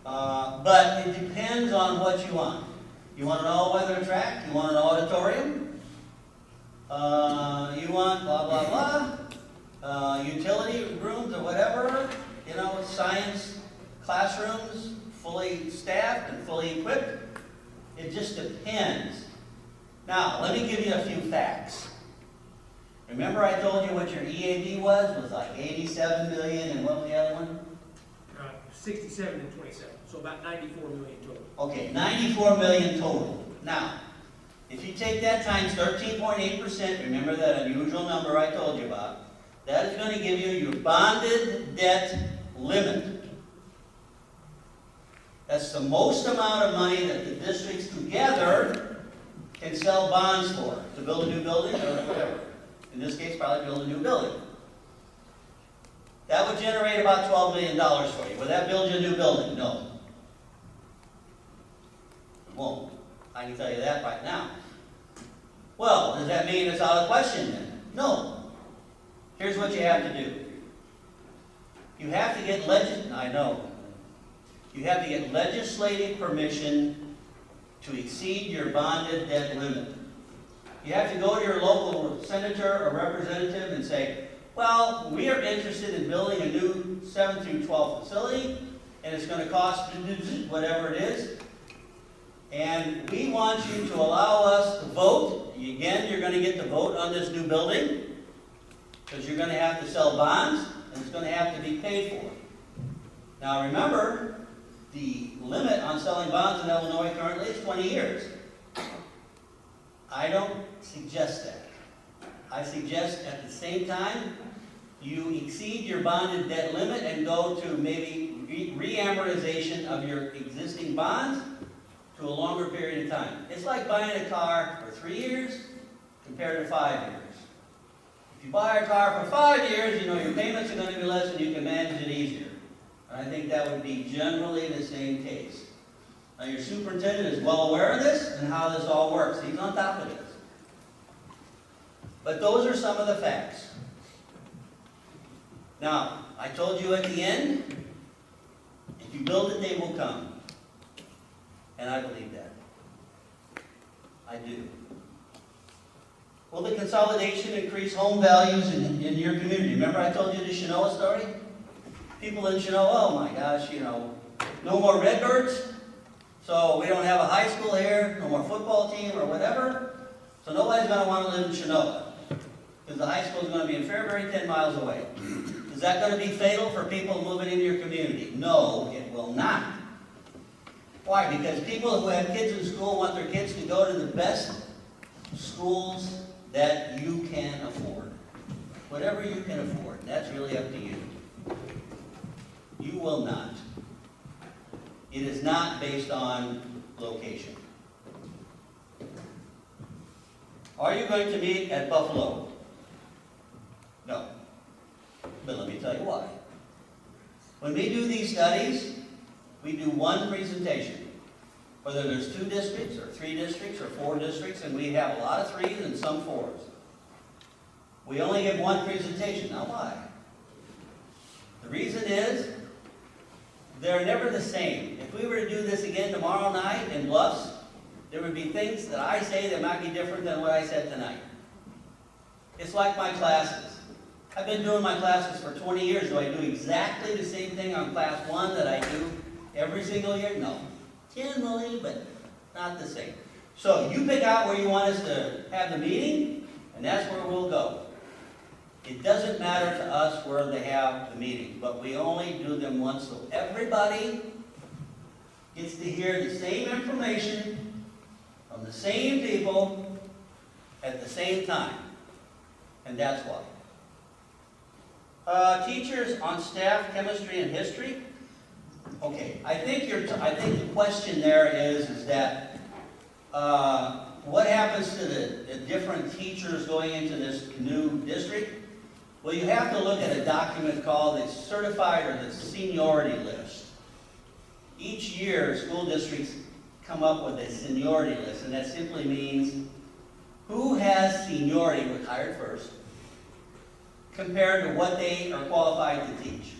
But it depends on what you want. You want an all-weather track? You want an auditorium? You want blah, blah, blah. Utility rooms or whatever. Science classrooms, fully staffed and fully equipped. It just depends. Now, let me give you a few facts. Remember I told you what your EAD was like 87 million, and what was the other one? 67 and 27, so about 94 million total. Okay, 94 million total. Now, if you take that times 13.8%, remember that unusual number I told you about, that is going to give you your bonded debt limit. That's the most amount of money that the districts together can sell bonds for, to build a new building or whatever. In this case, probably build a new building. That would generate about $12 million for you. Would that build you a new building? No. It won't. I can tell you that right now. Well, does that mean it's out of question then? No. Here's what you have to do. You have to get legislative permission to exceed your bonded debt limit. You have to go to your local senator or representative and say, well, we are interested in building a new 7 through 12 facility, and it's going to cost whatever it is. And we want you to allow us to vote. Again, you're going to get to vote on this new building, because you're going to have to sell bonds, and it's going to have to be paid for. Now remember, the limit on selling bonds in Illinois currently is 20 years. I don't suggest that. I suggest at the same time, you exceed your bonded debt limit and go to maybe re-amortization of your existing bonds to a longer period of time. It's like buying a car for 3 years compared to 5 years. If you buy a car for 5 years, you know your payments are going to be less and you can manage it easier. And I think that would be generally the same case. Now your superintendent is well aware of this and how this all works. He's on top of this. But those are some of the facts. Now, I told you at the end, if you build it, they will come. And I believe that. I do. Will the consolidation increase home values in your community? Remember I told you the Chenoa story? People in Chenoa, oh my gosh, no more Redbirds, so we don't have a high school here, no more football team or whatever, so nobody's going to want to live in Chenoa, because the high school is going to be in Fairbury, 10 miles away. Is that going to be fatal for people moving into your community? No, it will not. Why? Because people who have kids in school want their kids to go to the best schools that you can afford. Whatever you can afford. That's really up to you. You will not. It is not based on location. Are you going to meet at Buffalo? No. But let me tell you why. When we do these studies, we do one presentation. Whether there's 2 districts, or 3 districts, or 4 districts, and we have a lot of 3s and some 4s. We only give one presentation. Now why? The reason is, they're never the same. If we were to do this again tomorrow night in Bluffs, there would be things that I say that might be different than what I said tonight. It's like my classes. I've been doing my classes for 20 years. Do I do exactly the same thing on class 1 that I do every single year? No. Generally, but not the same. So you pick out where you want us to have the meeting, and that's where we'll go. It doesn't matter to us where they have the meeting, but we only do them once so everybody gets to hear the same information from the same people at the same time. And that's why. Teachers on staff, chemistry and history. Okay, I think the question there is that what happens to the different teachers going into this new district? Well, you have to look at a document called the certified or the seniority list. Each year, school districts come up with a seniority list, and that simply means who has seniority, retired first, compared to what they are qualified to teach.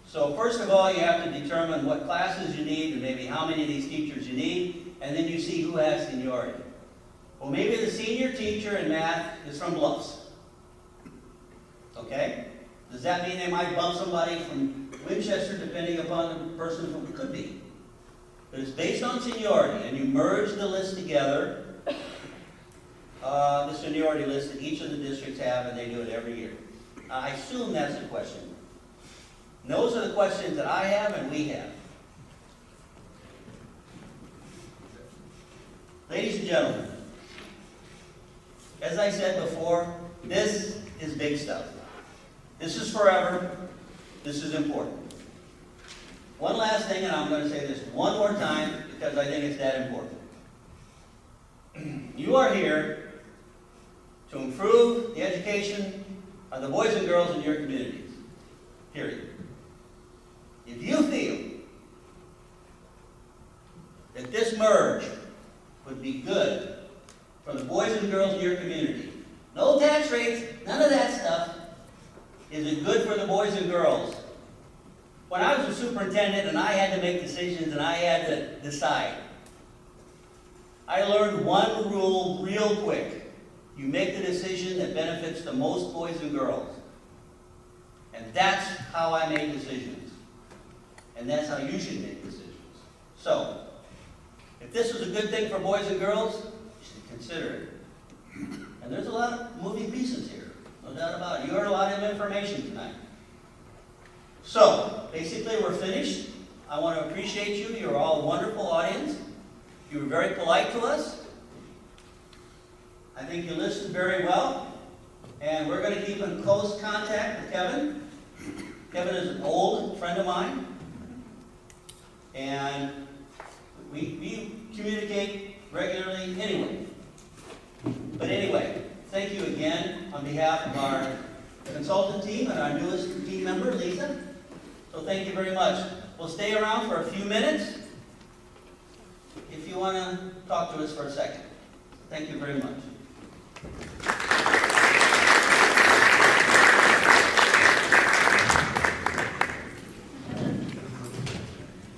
So first of all, you have to determine what classes you need and maybe how many of these teachers you need, and then you see who has seniority. Well, maybe the senior teacher in math is from Bluffs. Okay? Does that mean they might bump somebody from Winchester depending upon the person who could be? But it's based on seniority, and you merge the list together, the seniority list that each of the districts have, and they do it every year. I assume that's the question. And those are the questions that I have and we have. Ladies and gentlemen, as I said before, this is big stuff. This is forever. This is important. One last thing, and I'm going to say this one more time because I think it's that important. You are here to improve the education of the boys and girls in your communities. Period. If you feel that this merge would be good for the boys and girls in your community, no tax rates, none of that stuff, is it good for the boys and girls? When I was a superintendent and I had to make decisions and I had to decide, I learned one rule real quick. You make the decision that benefits the most boys and girls. And that's how I make decisions. And that's how you should make decisions. So, if this was a good thing for boys and girls, you should consider it. And there's a lot of moving pieces here, no doubt about it. You heard a lot of information tonight. So, basically we're finished. I want to appreciate you. You're all a wonderful audience. You were very polite to us. I think you listened very well. And we're going to keep in close contact with Kevin. Kevin is an old friend of mine. And we communicate regularly anyway. But anyway, thank you again on behalf of our consultant team and our newest team member, Lisa. So thank you very much. We'll stay around for a few minutes if you want to talk to us for a second. Thank you very much.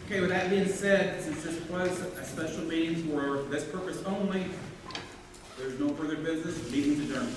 Okay, with that being said, since this was a special meeting for this purpose only, there's no further business. Meeting's adjourned.